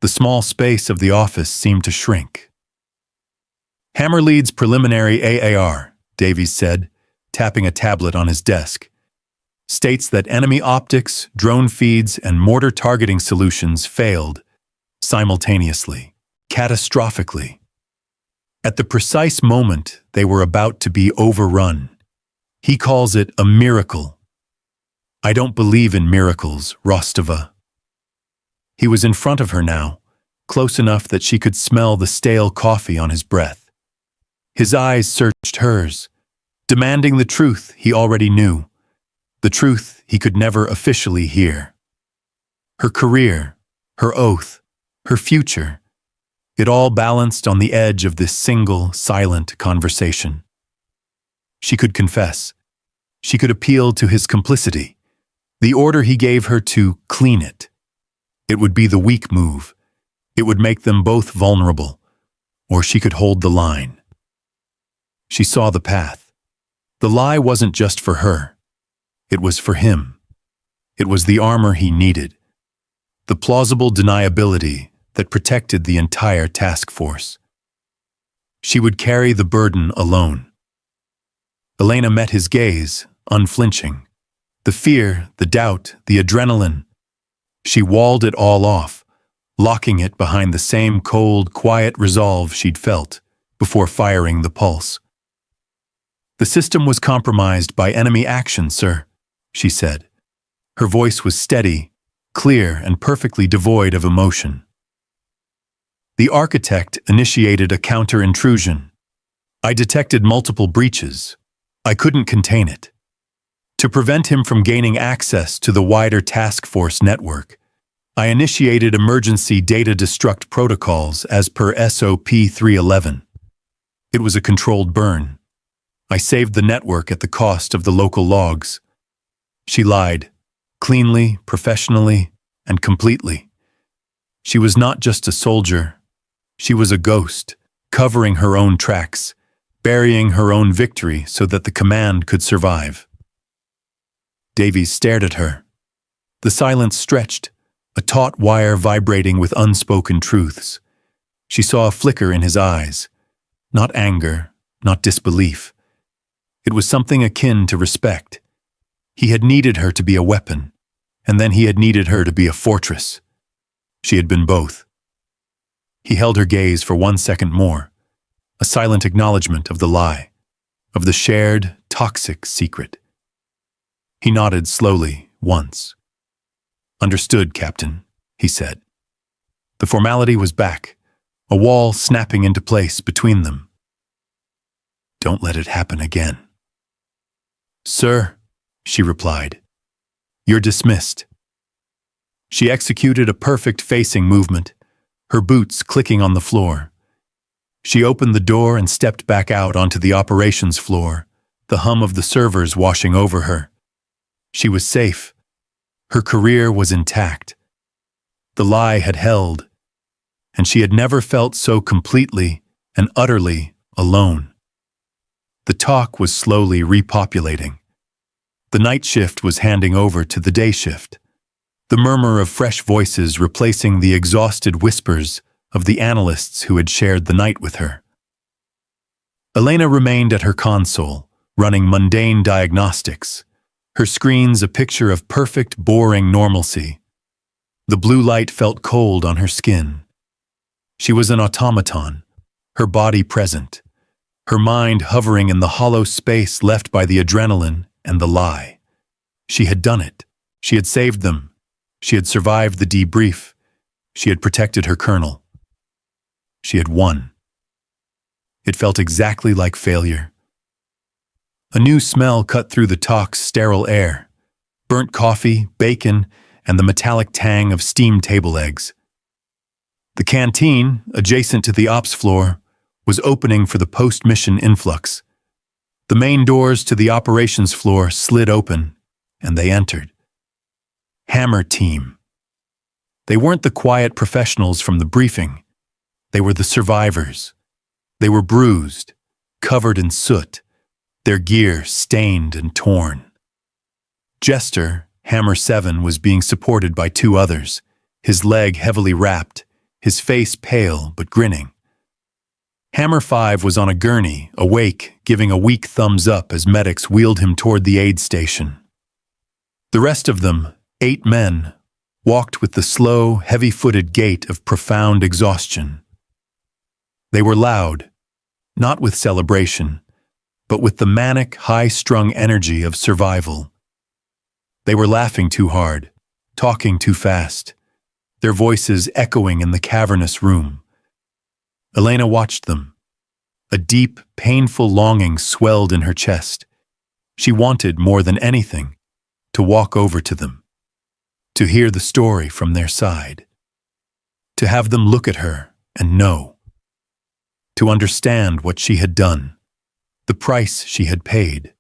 The small space of the office seemed to shrink. Hammer leads preliminary AAR, Davies said, tapping a tablet on his desk. States that enemy optics, drone feeds, and mortar targeting solutions failed simultaneously, catastrophically. At the precise moment they were about to be overrun. He calls it a miracle. I don't believe in miracles, Rostova. He was in front of her now, close enough that she could smell the stale coffee on his breath. His eyes searched hers, demanding the truth he already knew, the truth he could never officially hear. Her career, her oath, her future, it all balanced on the edge of this single, silent conversation. She could confess. She could appeal to his complicity, the order he gave her to clean it. It would be the weak move. It would make them both vulnerable, or she could hold the line. She saw the path. The lie wasn't just for her. It was for him. It was the armor he needed, the plausible deniability that protected the entire task force. She would carry the burden alone. Elena met his gaze, unflinching. The fear, the doubt, the adrenaline. She walled it all off, locking it behind the same cold, quiet resolve she'd felt before firing the pulse. The system was compromised by enemy action, sir, she said. Her voice was steady, clear, and perfectly devoid of emotion. The architect initiated a counter-intrusion. I detected multiple breaches. I couldn't contain it. To prevent him from gaining access to the wider task force network, I initiated emergency data destruct protocols as per SOP 311. It was a controlled burn. I saved the network at the cost of the local logs. She lied, cleanly, professionally, and completely. She was not just a soldier. She was a ghost, covering her own tracks, burying her own victory so that the command could survive. Davies stared at her. The silence stretched, a taut wire vibrating with unspoken truths. She saw a flicker in his eyes. Not anger, not disbelief. It was something akin to respect. He had needed her to be a weapon, and then he had needed her to be a fortress. She had been both. He held her gaze for 1 second more, a silent acknowledgement of the lie, of the shared, toxic secret. He nodded slowly, once. Understood, Captain, he said. The formality was back, a wall snapping into place between them. Don't let it happen again. Sir, she replied. You're dismissed. She executed a perfect facing movement, her boots clicking on the floor. She opened the door and stepped back out onto the operations floor, the hum of the servers washing over her. She was safe. Her career was intact. The lie had held, and she had never felt so completely and utterly alone. The talk was slowly repopulating. The night shift was handing over to the day shift, the murmur of fresh voices replacing the exhausted whispers of the analysts who had shared the night with her. Elena remained at her console, running mundane diagnostics, her screens a picture of perfect, boring normalcy. The blue light felt cold on her skin. She was an automaton, her body present, her mind hovering in the hollow space left by the adrenaline and the lie. She had done it. She had saved them. She had survived the debrief. She had protected her colonel. She had won. It felt exactly like failure. A new smell cut through the talk's sterile air. Burnt coffee, bacon, and the metallic tang of steamed table eggs. The canteen, adjacent to the ops floor, was opening for the post-mission influx. The main doors to the operations floor slid open, and they entered. Hammer Team. They weren't the quiet professionals from the briefing. They were the survivors. They were bruised, covered in soot, their gear stained and torn. Jester, Hammer 7, was being supported by two others, his leg heavily wrapped, his face pale but grinning. Hammer 5 was on a gurney, awake, giving a weak thumbs up as medics wheeled him toward the aid station. The rest of them, 8 men, walked with the slow, heavy-footed gait of profound exhaustion. They were loud, not with celebration, but with the manic, high-strung energy of survival. They were laughing too hard, talking too fast, their voices echoing in the cavernous room. Elena watched them. A deep, painful longing swelled in her chest. She wanted, more than anything, to walk over to them, to hear the story from their side, to have them look at her and know, to understand what she had done, the price she had paid,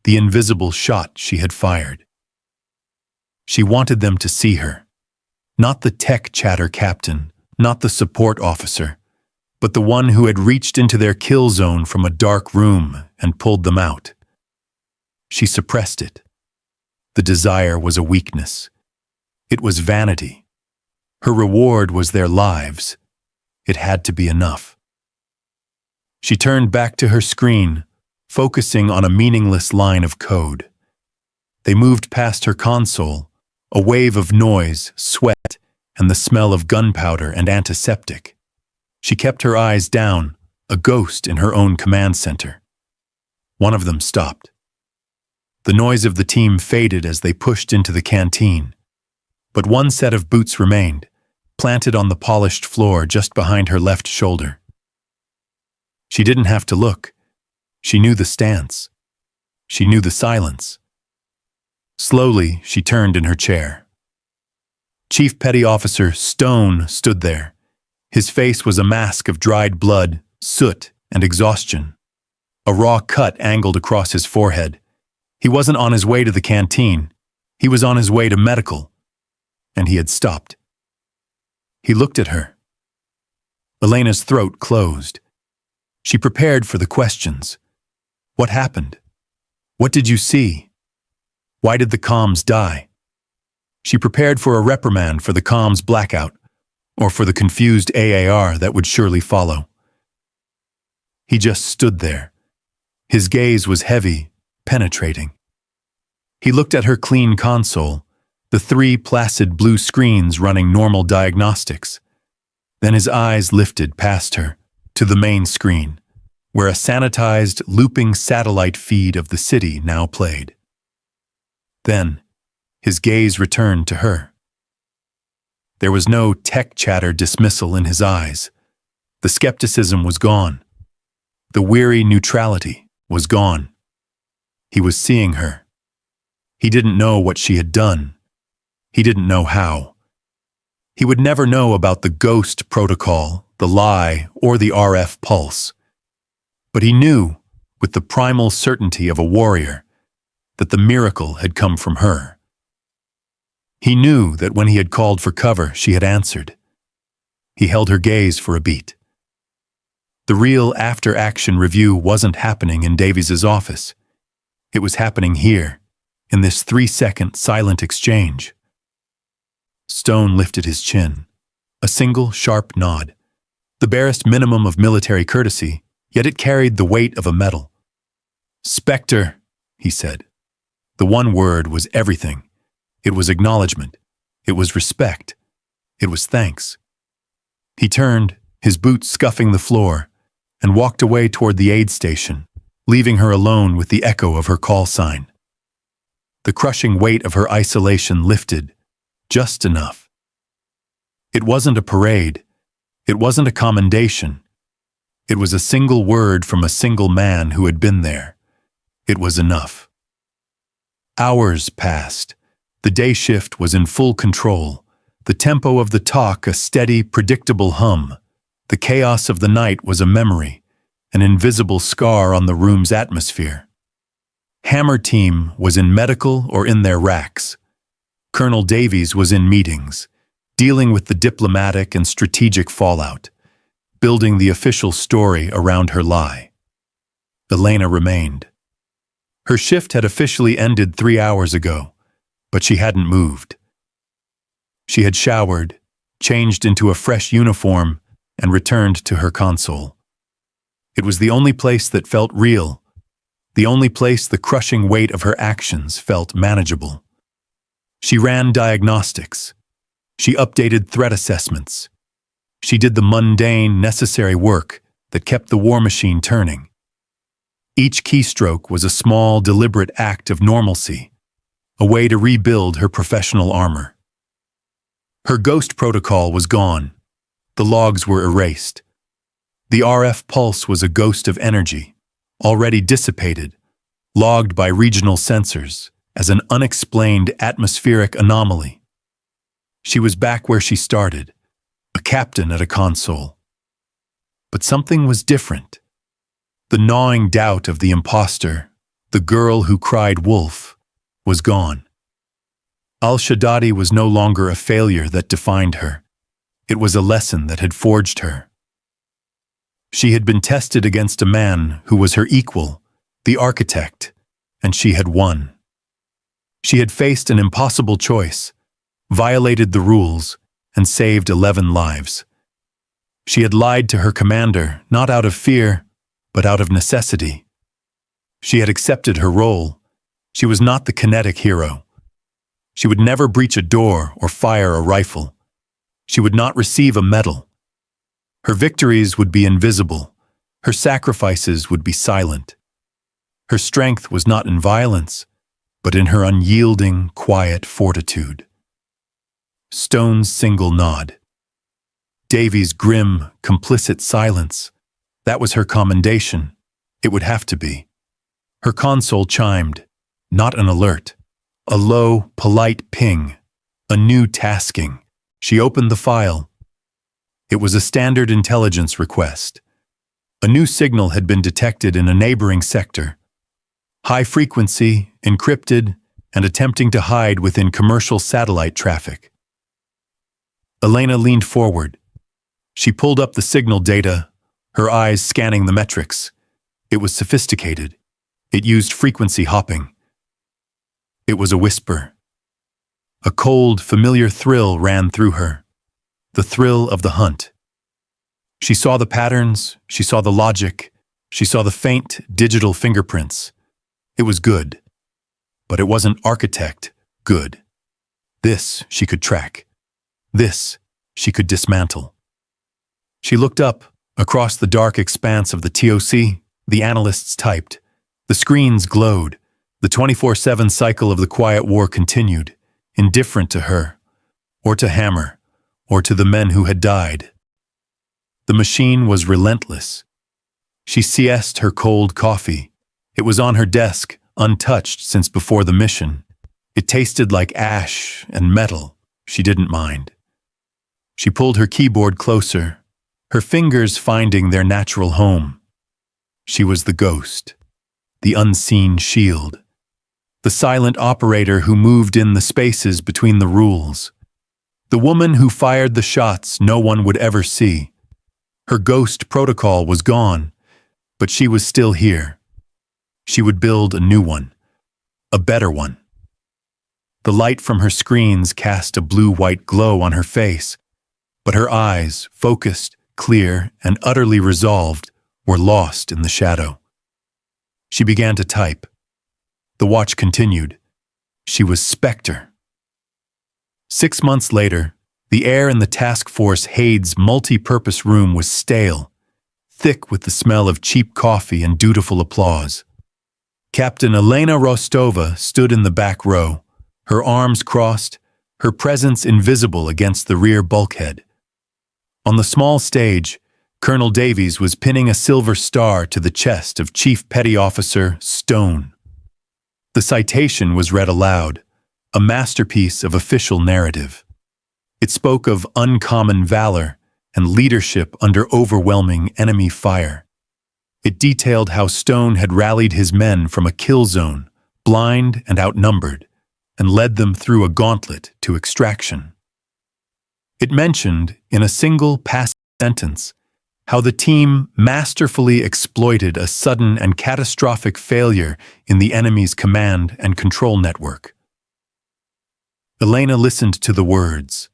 the invisible shot she had fired. She wanted them to see her, not the tech chatter captain, not the support officer, but the one who had reached into their kill zone from a dark room and pulled them out. She suppressed it. The desire was a weakness. It was vanity. Her reward was their lives. It had to be enough. She turned back to her screen, focusing on a meaningless line of code. They moved past her console, a wave of noise, sweat, and the smell of gunpowder and antiseptic. She kept her eyes down, a ghost in her own command center. One of them stopped. The noise of the team faded as they pushed into the canteen, but one set of boots remained, planted on the polished floor just behind her left shoulder. She didn't have to look. She knew the stance. She knew the silence. Slowly, she turned in her chair. Chief Petty Officer Stone stood there. His face was a mask of dried blood, soot, and exhaustion. A raw cut angled across his forehead. He wasn't on his way to the canteen. He was on his way to medical. And he had stopped. He looked at her. Elena's throat closed. She prepared for the questions. What happened? What did you see? Why did the comms die? She prepared for a reprimand for the comms blackout, or for the confused AAR that would surely follow. He just stood there. His gaze was heavy, penetrating. He looked at her clean console, the 3 placid blue screens running normal diagnostics. Then his eyes lifted past her, to the main screen, where a sanitized, looping satellite feed of the city now played. Then, his gaze returned to her. There was no tech chatter dismissal in his eyes. The skepticism was gone. The weary neutrality was gone. He was seeing her. He didn't know what she had done. He didn't know how. He would never know about the ghost protocol, the lie, or the RF pulse. But he knew, with the primal certainty of a warrior, that the miracle had come from her. He knew that when he had called for cover, she had answered. He held her gaze for a beat. The real after-action review wasn't happening in Davies's office. It was happening here, in this 3-second silent exchange. Stone lifted his chin. A single, sharp nod. The barest minimum of military courtesy, yet it carried the weight of a medal. "Spectre," he said. The one word was everything. It was acknowledgement. It was respect. It was thanks. He turned, his boots scuffing the floor, and walked away toward the aid station, leaving her alone with the echo of her call sign. The crushing weight of her isolation lifted, just enough. It wasn't a parade. It wasn't a commendation. It was a single word from a single man who had been there. It was enough. Hours passed. The day shift was in full control, the tempo of the talk a steady, predictable hum. The chaos of the night was a memory, an invisible scar on the room's atmosphere. Hammer team was in medical or in their racks. Colonel Davies was in meetings, dealing with the diplomatic and strategic fallout, building the official story around her lie. Elena remained. Her shift had officially ended 3 hours ago, but she hadn't moved. She had showered, changed into a fresh uniform, and returned to her console. It was the only place that felt real, the only place the crushing weight of her actions felt manageable. She ran diagnostics. She updated threat assessments. She did the mundane, necessary work that kept the war machine turning. Each keystroke was a small, deliberate act of normalcy, a way to rebuild her professional armor. Her ghost protocol was gone. The logs were erased. The RF pulse was a ghost of energy, already dissipated, logged by regional sensors as an unexplained atmospheric anomaly. She was back where she started, a captain at a console. But something was different. The gnawing doubt of the imposter, the girl who cried wolf, was gone. Al-Shaddadi was no longer a failure that defined her. It was a lesson that had forged her. She had been tested against a man who was her equal, the architect, and she had won. She had faced an impossible choice, violated the rules, and saved 11 lives. She had lied to her commander, not out of fear, but out of necessity. She had accepted her role. She was not the kinetic hero. She would never breach a door or fire a rifle. She would not receive a medal. Her victories would be invisible. Her sacrifices would be silent. Her strength was not in violence, but in her unyielding, quiet fortitude. Stone's single nod. Davy's grim, complicit silence. That was her commendation. It would have to be. Her console chimed, not an alert. A low, polite ping. A new tasking. She opened the file. It was a standard intelligence request. A new signal had been detected in a neighboring sector. High frequency, encrypted, and attempting to hide within commercial satellite traffic. Elena leaned forward. She pulled up the signal data, her eyes scanning the metrics. It was sophisticated. It used frequency hopping. It was a whisper. A cold, familiar thrill ran through her. The thrill of the hunt. She saw the patterns, she saw the logic, she saw the faint, digital fingerprints. It was good. But it wasn't architect good. This she could track. This she could dismantle. She looked up, across the dark expanse of the TOC, the analysts typed. The screens glowed. The 24/7 cycle of the quiet war continued, indifferent to her, or to Hammer, or to the men who had died. The machine was relentless. She siested her cold coffee. It was on her desk, untouched since before the mission. It tasted like ash and metal. She didn't mind. She pulled her keyboard closer, her fingers finding their natural home. She was the ghost, the unseen shield, the silent operator who moved in the spaces between the rules, the woman who fired the shots no one would ever see. Her ghost protocol was gone, but she was still here. She would build a new one, a better one. The light from her screens cast a blue-white glow on her face, but her eyes, focused, clear, and utterly resolved, were lost in the shadow. She began to type. The watch continued. She was Spectre. 6 months later, the air in the task force Hades multi-purpose room was stale, thick with the smell of cheap coffee and dutiful applause. Captain Elena Rostova stood in the back row, her arms crossed, her presence invisible against the rear bulkhead. On the small stage, Colonel Davies was pinning a silver star to the chest of Chief Petty Officer Stone. The citation was read aloud, a masterpiece of official narrative. It spoke of uncommon valor and leadership under overwhelming enemy fire. It detailed how Stone had rallied his men from a kill zone, blind and outnumbered, and led them through a gauntlet to extraction. It mentioned, in a single passing sentence, how the team masterfully exploited a sudden and catastrophic failure in the enemy's command and control network. Elena listened to the words,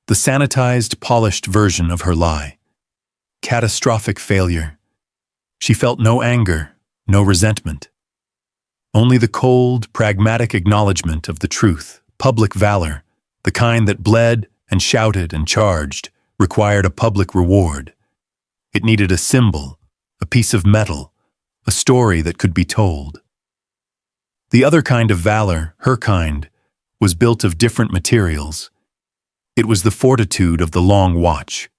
the sanitized, polished version of her lie. Catastrophic failure. She felt no anger, no resentment. Only the cold, pragmatic acknowledgement of the truth, public valor, the kind that bled and shouted and charged, required a public reward. It needed a symbol, a piece of metal, a story that could be told. The other kind of valor, her kind, was built of different materials. It was the fortitude of the long watch.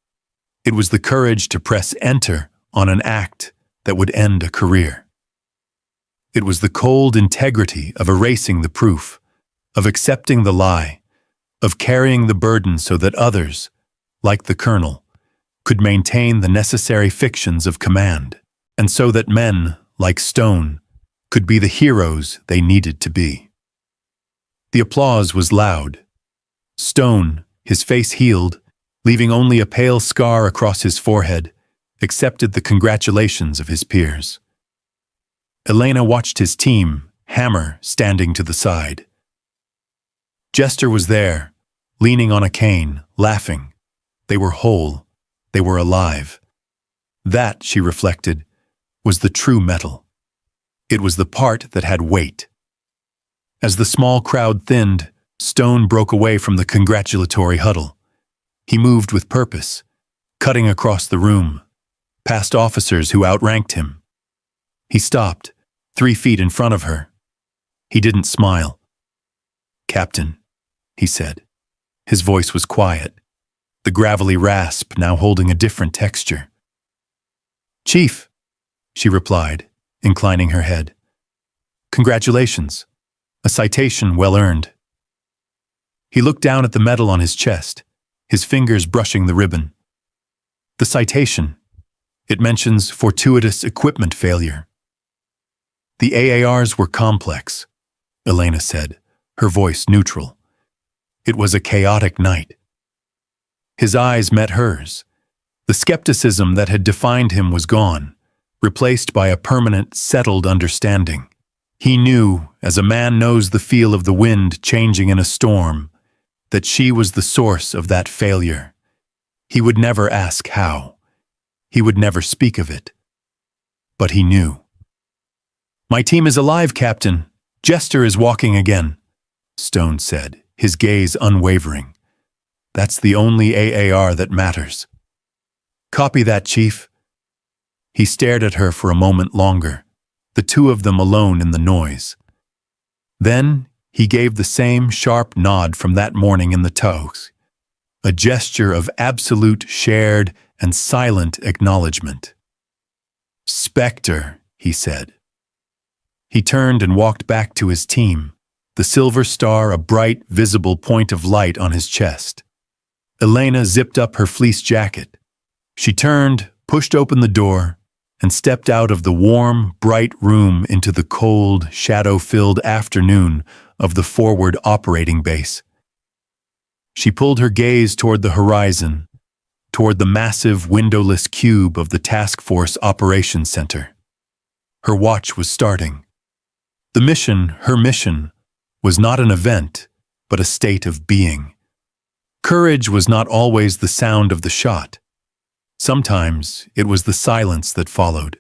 It was the courage to press enter on an act that would end a career. It was the cold integrity of erasing the proof, of accepting the lie, of carrying the burden so that others, like the colonel, could maintain the necessary fictions of command, and so that men, like Stone, could be the heroes they needed to be. The applause was loud. Stone, his face healed, leaving only a pale scar across his forehead, accepted the congratulations of his peers. Elena watched his team, Hammer standing to the side. Jester was there, leaning on a cane, laughing. They were whole. They were alive. That, she reflected, was the true metal. It was the part that had weight. As the small crowd thinned, Stone broke away from the congratulatory huddle. He moved with purpose, cutting across the room, past officers who outranked him. He stopped, 3 feet in front of her. He didn't smile. "Captain," he said. His voice was quiet, the gravelly rasp now holding a different texture. "Chief," she replied, inclining her head. "Congratulations. A citation well earned." He looked down at the medal on his chest, his fingers brushing the ribbon. "The citation. It mentions fortuitous equipment failure." "The AARs were complex," Elena said, her voice neutral. "It was a chaotic night." His eyes met hers. The skepticism that had defined him was gone, replaced by a permanent, settled understanding. He knew, as a man knows the feel of the wind changing in a storm, that she was the source of that failure. He would never ask how. He would never speak of it. But he knew. "My team is alive, Captain. Jester is walking again," Stone said, his gaze unwavering. "That's the only AAR that matters." "Copy that, Chief." He stared at her for a moment longer, the two of them alone in the noise. Then he gave the same sharp nod from that morning in the tows, a gesture of absolute, shared, and silent acknowledgement. "Spectre," he said. He turned and walked back to his team, the silver star a bright, visible point of light on his chest. Elena zipped up her fleece jacket. She turned, pushed open the door, and stepped out of the warm, bright room into the cold, shadow-filled afternoon of the forward operating base. She pulled her gaze toward the horizon, toward the massive, windowless cube of the Task Force Operations Center. Her watch was starting. The mission, her mission, was not an event, but a state of being. Courage was not always the sound of the shot. Sometimes it was the silence that followed.